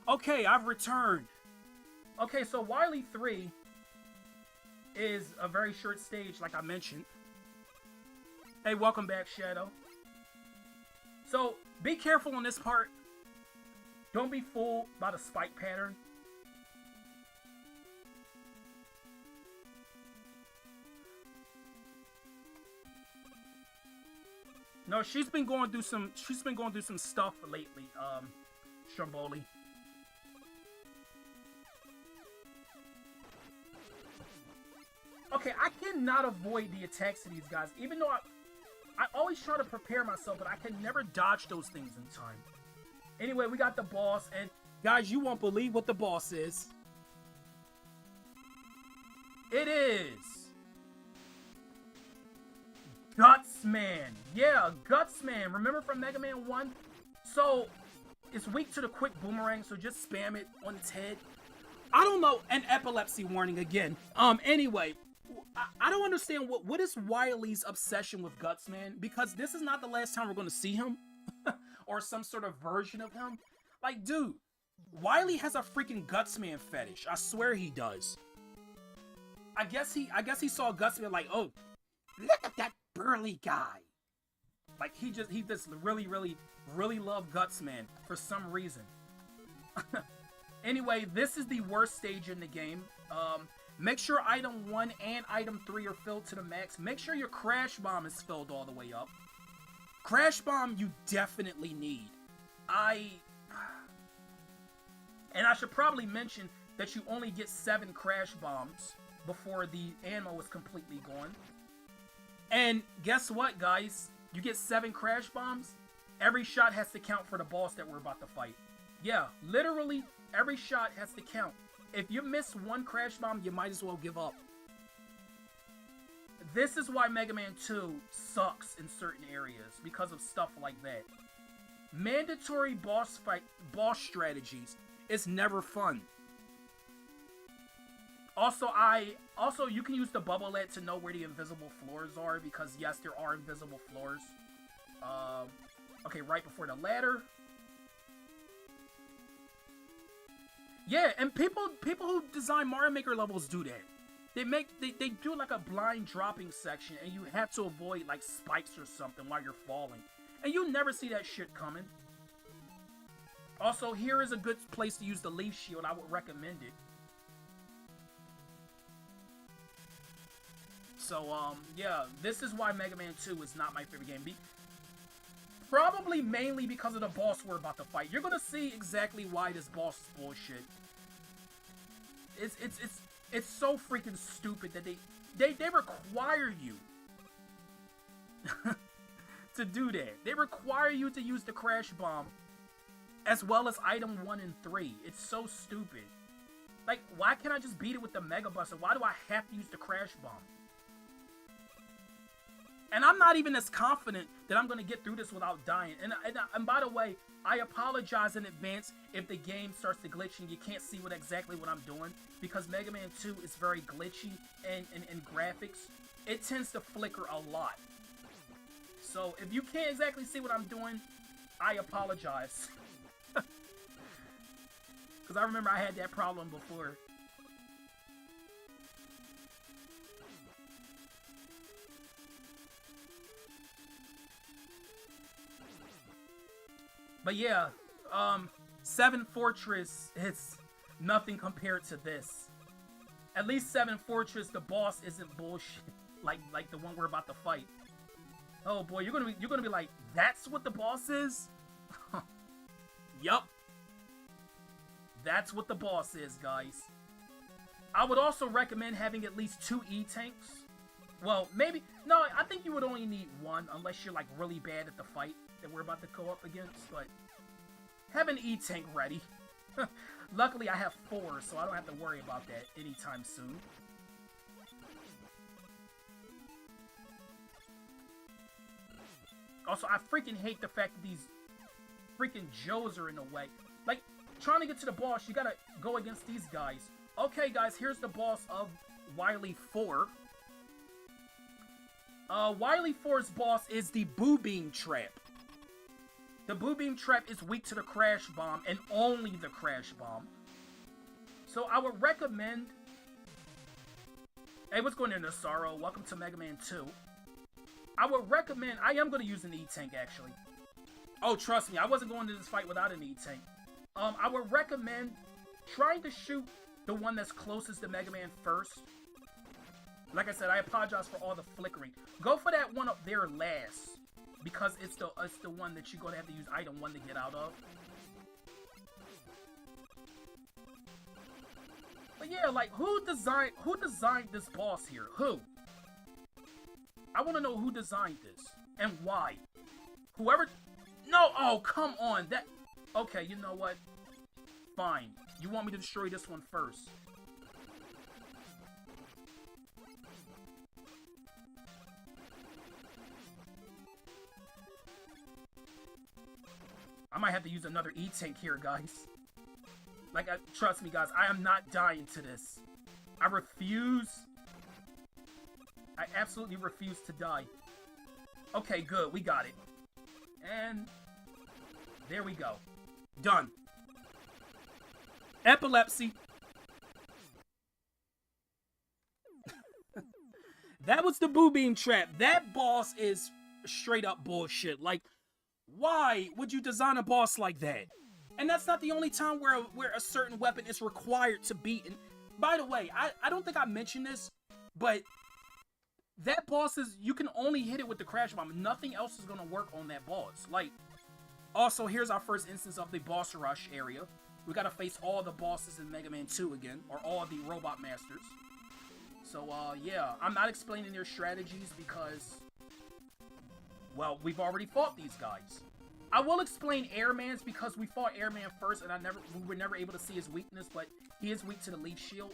Okay, I've returned. Okay, so Wily 3 is a very short stage, like I mentioned. Hey, welcome back, Shadow. So, be careful on this part. Don't be fooled by the spike pattern. No, she's been going through some stuff lately, Stromboli. Okay, I cannot avoid the attacks of these guys, even though I always try to prepare myself, but I can never dodge those things in time. Anyway, we got the boss, and guys, you won't believe what the boss is. It is Gutsman. Yeah, Gutsman. Remember from Mega Man 1? So, it's weak to the quick boomerang, so just spam it on its head. I don't know, an epilepsy warning again. Anyway, I don't understand what is Wily's obsession with Guts, man. Because this is not the last time we're going to see him, or some sort of version of him. Like, dude, Wily has a freaking Gutsman fetish. I swear he does. I guess he saw Gutsman like, oh, look at that burly guy. Like he just really loved Gutsman for some reason. Anyway, this is the worst stage in the game. Make sure item 1 and item 3 are filled to the max. Make sure your Crash Bomb is filled all the way up. Crash Bomb you definitely need. And I should probably mention that you only get 7 Crash Bombs before the ammo is completely gone. And guess what, guys? You get 7 Crash Bombs. Every shot has to count for the boss that we're about to fight. Yeah, literally, every shot has to count. If you miss 1 Crash Bomb, you might as well give up. This is why Mega Man 2 sucks in certain areas, because of stuff like that. Mandatory boss strategies is never fun. Also, you can use the bubble-let to know where the invisible floors are, because yes, there are invisible floors. Okay, right before the ladder. Yeah, and people who design Mario Maker levels do that. They do like a blind dropping section, and you have to avoid like spikes or something while you're falling, and you never see that shit coming. Also, here is a good place to use the leaf shield. I would recommend it. So, yeah, this is why Mega Man 2 is not my favorite game. Probably mainly because of the boss we're about to fight. You're gonna see exactly why this boss is bullshit. It's so freaking stupid that they require you to do that. They require you to use the Crash Bomb as well as item 1 and 3. It's so stupid. Like, why can't I just beat it with the Mega Buster? Why do I have to use the Crash Bomb? And I'm not even as confident that I'm going to get through this without dying. And by the way, I apologize in advance if the game starts to glitch and you can't see exactly what I'm doing. Because Mega Man 2 is very glitchy and graphics. It tends to flicker a lot. So if you can't exactly see what I'm doing, I apologize. Because I remember I had that problem before. But yeah, 7 Fortress is nothing compared to this. At least 7 Fortress, the boss isn't bullshit like the one we're about to fight. Oh boy, you're gonna be like, that's what the boss is? Yup. That's what the boss is, guys. I would also recommend having at least 2 E-Tanks. Well, maybe, no, I think you would only need 1 unless you're like really bad at the fight that we're about to go up against, but have an E-Tank ready. Luckily, I have 4, so I don't have to worry about that anytime soon. Also, I freaking hate the fact that these freaking Joes are in the way. Like, trying to get to the boss, you gotta go against these guys. Okay, guys, here's the boss of Wily 4. Wily 4's boss is the Boo Beam Trap. The Boo Beam Trap is weak to the Crash Bomb, and only the Crash Bomb. So I would recommend... Hey, what's going on, Nasaro? Welcome to Mega Man 2. I would recommend... I am going to use an E-Tank, actually. Oh, trust me, I wasn't going to this fight without an E-Tank. I would recommend trying to shoot the one that's closest to Mega Man first. Like I said, I apologize for all the flickering. Go for that one up there last, because it's the one that you're going to have to use item 1 to get out of. But yeah, like, who designed this boss here? Who? I want to know who designed this and why. Whoever... No, oh, come on. That... Okay, you know what? Fine. You want me to destroy this one first. I might have to use another E-Tank here, guys. Like, trust me, guys, I am not dying to this. I refuse I absolutely refuse to die. Okay, good. We got it. And there we go. Done. Epilepsy. That was the Boo Beam Trap. That boss is straight up bullshit. Like, why would you design a boss like that? And that's not the only time where a certain weapon is required to beat. And by the way, I don't think I mentioned this, but that boss is, you can only hit it with the Crash Bomb. Nothing else is going to work on that boss. Like, also, here's our first instance of the boss rush area. We got to face all the bosses in Mega Man 2 again, or all the Robot Masters. So, yeah, I'm not explaining their strategies because, well, we've already fought these guys. I will explain Airman's because we fought Airman first, and we were never able to see his weakness, but he is weak to the leaf shield.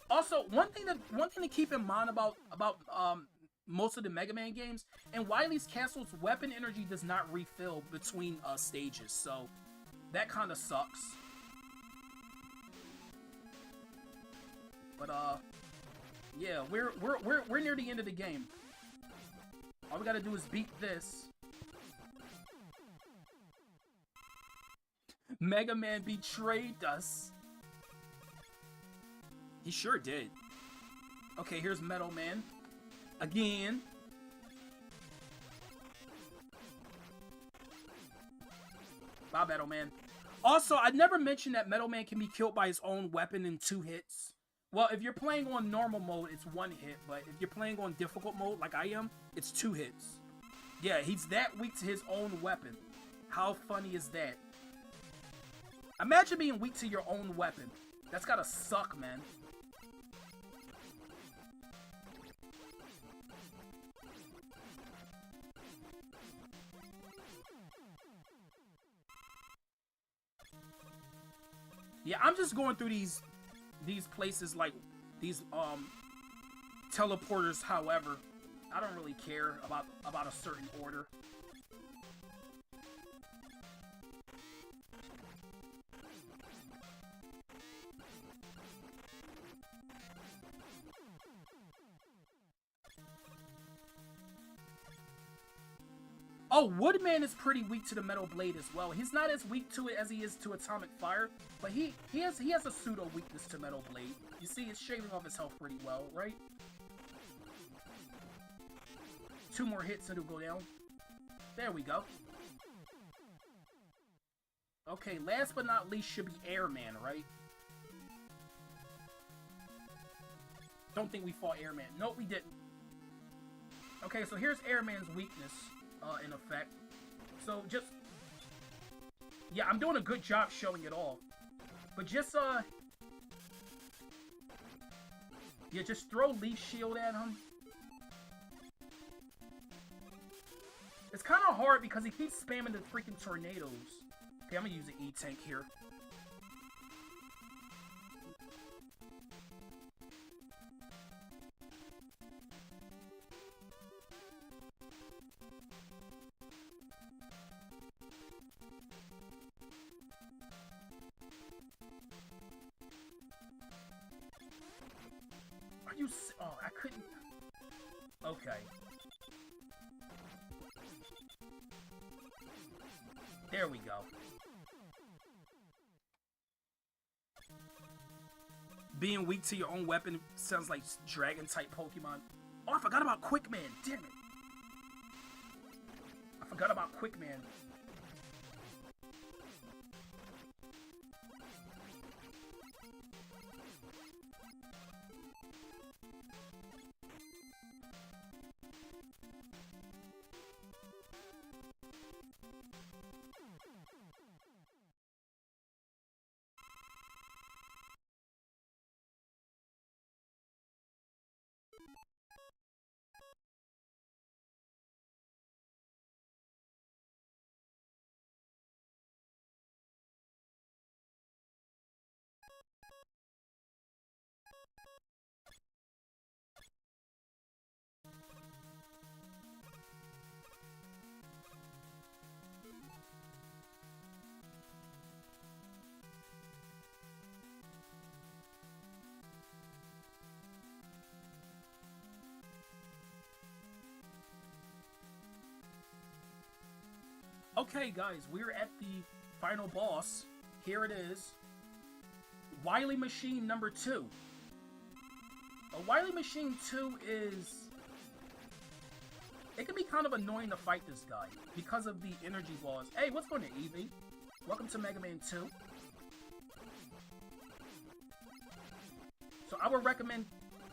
Also, one thing to keep in mind about most of the Mega Man games, in Wily's Castle's weapon energy does not refill between stages, so that kind of sucks. But yeah, we're near the end of the game. All we gotta do is beat this. Mega Man betrayed us. He sure did. Okay, here's Metal Man. Again. Bye, Metal Man. Also, I never mentioned that Metal Man can be killed by his own weapon in 2 hits. Well, if you're playing on normal mode, it's 1 hit, but if you're playing on difficult mode, like I am, it's 2 hits. Yeah, he's that weak to his own weapon. How funny is that? Imagine being weak to your own weapon. That's gotta suck, man. Yeah, I'm just going through these places, like these teleporters. However, I don't really care about a certain order. Oh, Woodman is pretty weak to the Metal Blade as well. He's not as weak to it as he is to Atomic Fire, but he has a pseudo weakness to Metal Blade. You see, it's shaving off his health pretty well, right? 2 more hits and it'll go down. There we go. Okay, last but not least should be Airman, right? Don't think we fought Airman. Nope, we didn't. Okay, so here's Airman's weakness. In effect. So just, yeah, I'm doing a good job showing it all. But just yeah, just throw Leaf Shield at him. It's kind of hard because he keeps spamming the freaking tornadoes. Okay, I'm gonna use an E-Tank here. Oh, I couldn't. Okay. There we go. Being weak to your own weapon sounds like dragon-type Pokemon. Oh, I forgot about Quick Man. Damn it. I forgot about Quick Man. Okay, guys, we're at the final boss. Here it is. Wily Machine number 2. A Wily Machine 2 is... It can be kind of annoying to fight this guy because of the energy balls. Hey, what's going on, Eevee? Welcome to Mega Man 2. So I would recommend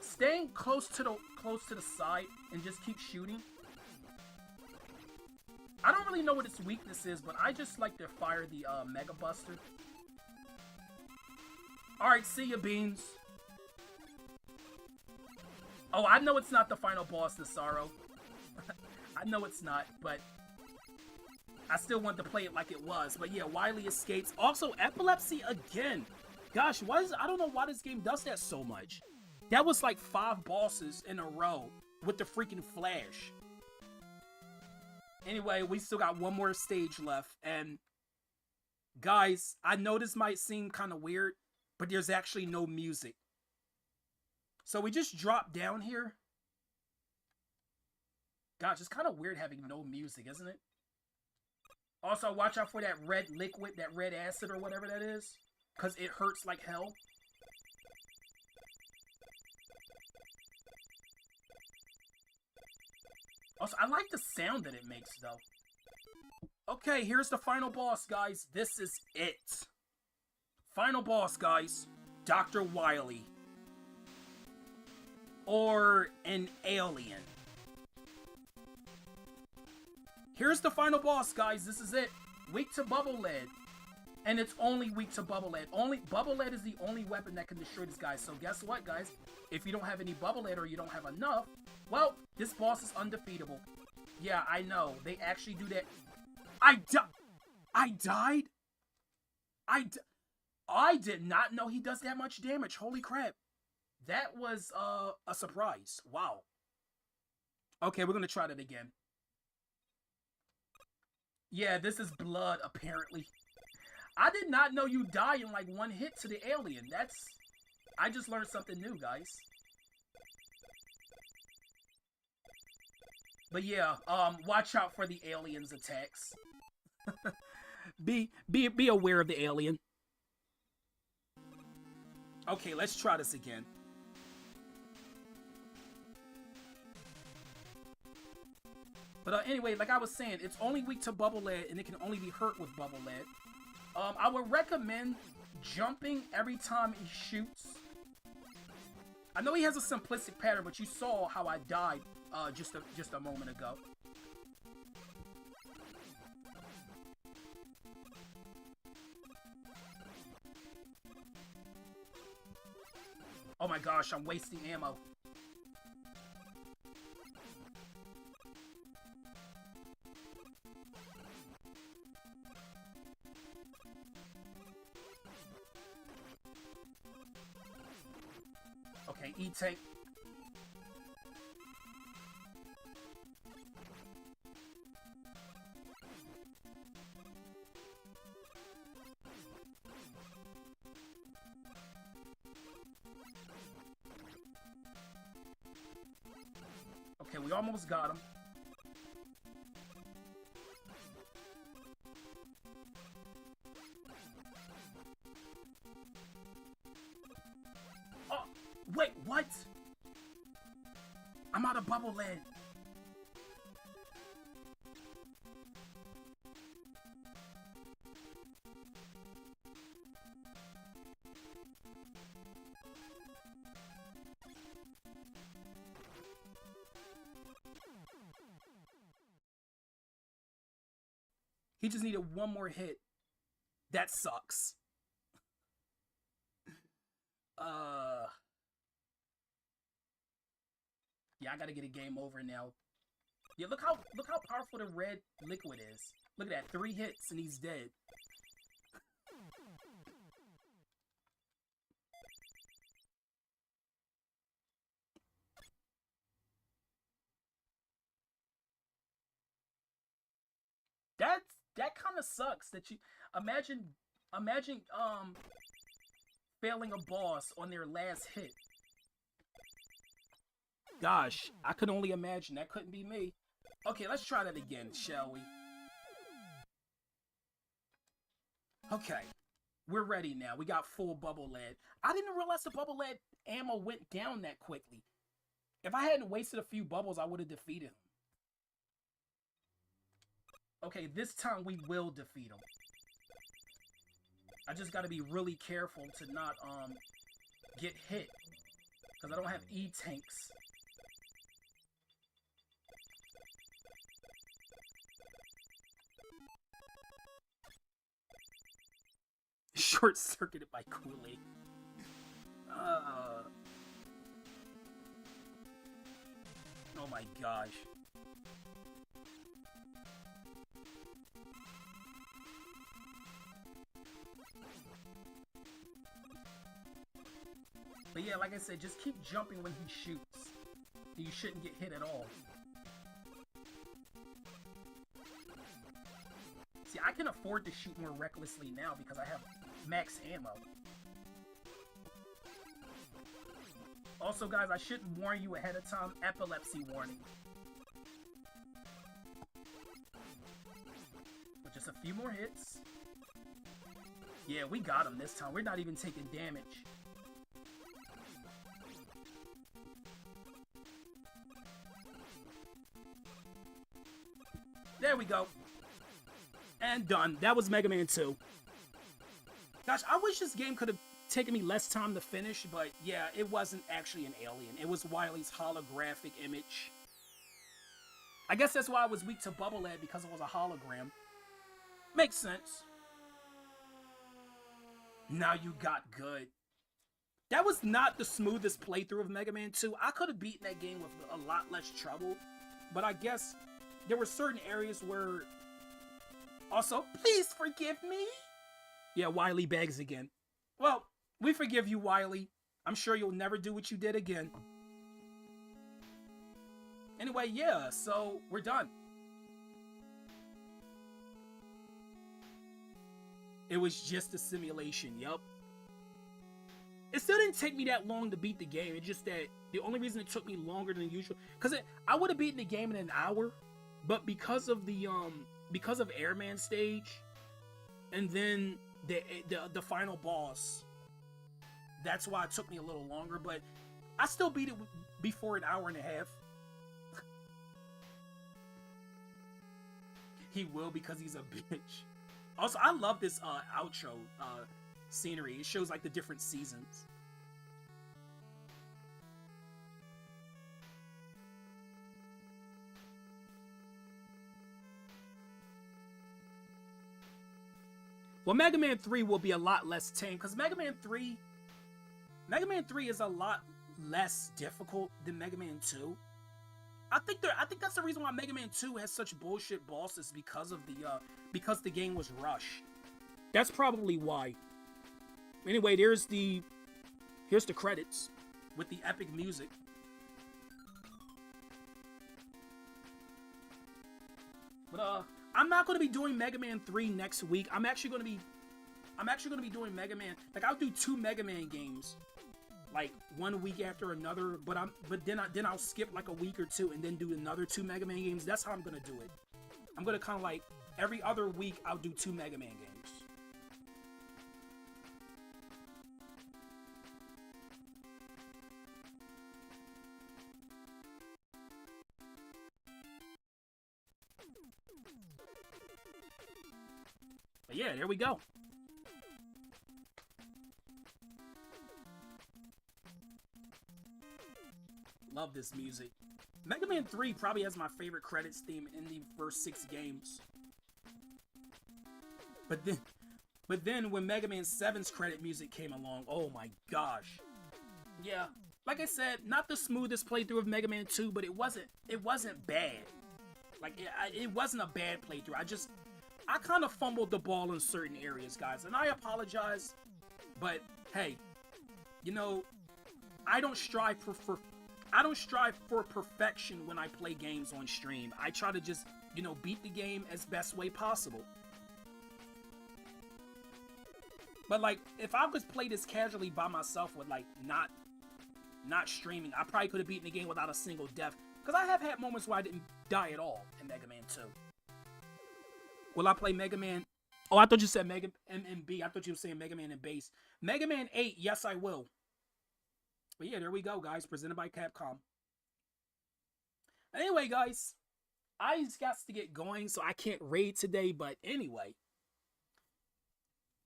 staying close to the side and just keep shooting. I don't really know what its weakness is, but I just like to fire the Mega Buster. Alright, see ya, Beans. Oh, I know it's not the final boss, Nasaro. I know it's not, but I still want to play it like it was. But yeah, Wily escapes. Also, epilepsy again. Gosh, I don't know why this game does that so much. That was like 5 bosses in a row with the freaking Flash. Anyway, we still got one more stage left, and guys, I know this might seem kind of weird, but there's actually no music. So we just drop down here. Gosh, it's kind of weird having no music, isn't it? Also, watch out for that red liquid, that red acid or whatever that is, because it hurts like hell. Also, I like the sound that it makes, though. Okay, here's the final boss, guys. This is it. Final boss, guys. Dr. Wily. Or an alien. Here's the final boss, guys. This is it. Weak to Bubble Lead. And it's only weak to Bubble Lead. Bubble Lead is the only weapon that can destroy this guy. So guess what, guys? If you don't have any Bubble Lead or you don't have enough, well, this boss is undefeatable. Yeah, I know. They actually do that. I died? I did not know he does that much damage. Holy crap. That was a surprise. Wow. Okay, we're going to try that again. Yeah, this is blood, apparently. I did not know you die in like one hit to the alien. I just learned something new, guys. But yeah, watch out for the alien's attacks. Be aware of the alien. Okay, let's try this again. But anyway, like I was saying, it's only weak to Bubble Lead, and it can only be hurt with Bubble Lead. I would recommend jumping every time he shoots. I know he has a simplistic pattern, but you saw how I died just a moment ago. Oh my gosh, I'm wasting ammo. Okay, E-Tank. Okay, we almost got him. Oh, wait, what? I'm out of Bubble Lead. He just needed one more hit. That sucks. Yeah, I gotta get a game over now. Yeah, look how powerful the red liquid is. Look at that, 3 hits and he's dead. That kind of sucks. That you imagine failing a boss on their last hit. Gosh, I could only imagine. That couldn't be me. Okay, let's try that again, shall we? Okay, we're ready now. We got full bubble lead. I didn't realize the bubble lead ammo went down that quickly. If I hadn't wasted a few bubbles, I would have defeated him. Okay, this time we will defeat him. I just gotta be really careful to not get hit. Because I don't have E-tanks. Short-circuited by Kool-Aid. Oh my gosh. But yeah, like I said, just keep jumping when he shoots. You shouldn't get hit at all. See, I can afford to shoot more recklessly now because I have max ammo. Also, guys, I shouldn't warn you ahead of time. Epilepsy warning. With just a few more hits. Yeah, we got him this time. We're not even taking damage. There we go. And done. That was Mega Man 2. Gosh, I wish this game could have taken me less time to finish, but yeah, it wasn't actually an alien. It was Wily's holographic image. I guess that's why I was weak to Bubble Lead, because it was a hologram. Makes sense. Now you got good. That was not the smoothest playthrough of Mega Man 2. I could have beaten that game with a lot less trouble, but I guess there were certain areas where... Also, please forgive me. Yeah, Wily begs again. Well, we forgive you, Wily. I'm sure you'll never do what you did again. Anyway, yeah, so we're done. It was just a simulation, yup. It still didn't take me that long to beat the game. It's just that the only reason it took me longer than usual, because I would have beaten the game in an hour, but because of Airman stage, and then the final boss, that's why it took me a little longer. But I still beat it before an hour and a half. He will, because he's a bitch. Also, I love this outro scenery. It shows like the different seasons. Well, Mega Man 3 will be a lot less tame, because Mega Man 3 is a lot less difficult than Mega Man 2. I think that's the reason why Mega Man 2 has such bullshit bosses, because the game was rushed. That's probably why. Anyway, here's the credits with the epic music. But I'm not going to be doing Mega Man 3 next week. I'm actually going to be doing Mega Man. Like, I'll do 2 Mega Man games, like one week after another. But then I'll skip like a week or two and then do another 2 Mega Man games. That's how I'm going to do it. I'm going to kind of like every other week I'll do 2 Mega Man games. But yeah, there we go. Love this music. Mega Man 3 probably has my favorite credits theme in the first 6 games. But then when Mega Man 7's credit music came along, oh my gosh. Yeah, like I said, not the smoothest playthrough of Mega Man 2, but it wasn't bad. Like, it wasn't a bad playthrough. I kind of fumbled the ball in certain areas, guys, and I apologize. But hey, you know, I don't strive for perfection when I play games on stream. I try to just, you know, beat the game as best way possible. But like, if I just play this casually by myself with like not streaming, I probably could have beaten the game without a single death. Because I have had moments where I didn't die at all in Mega Man 2. Will I play Mega Man Oh, I thought you said Mega MMB. I thought you were saying Mega Man and Base. Mega Man 8, yes, I will. But yeah, there we go, guys. Presented by Capcom. Anyway, guys, I just got to get going, so I can't raid today. But anyway,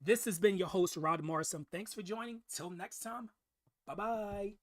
this has been your host, Rod Morrison. Thanks for joining. Till next time. Bye-bye.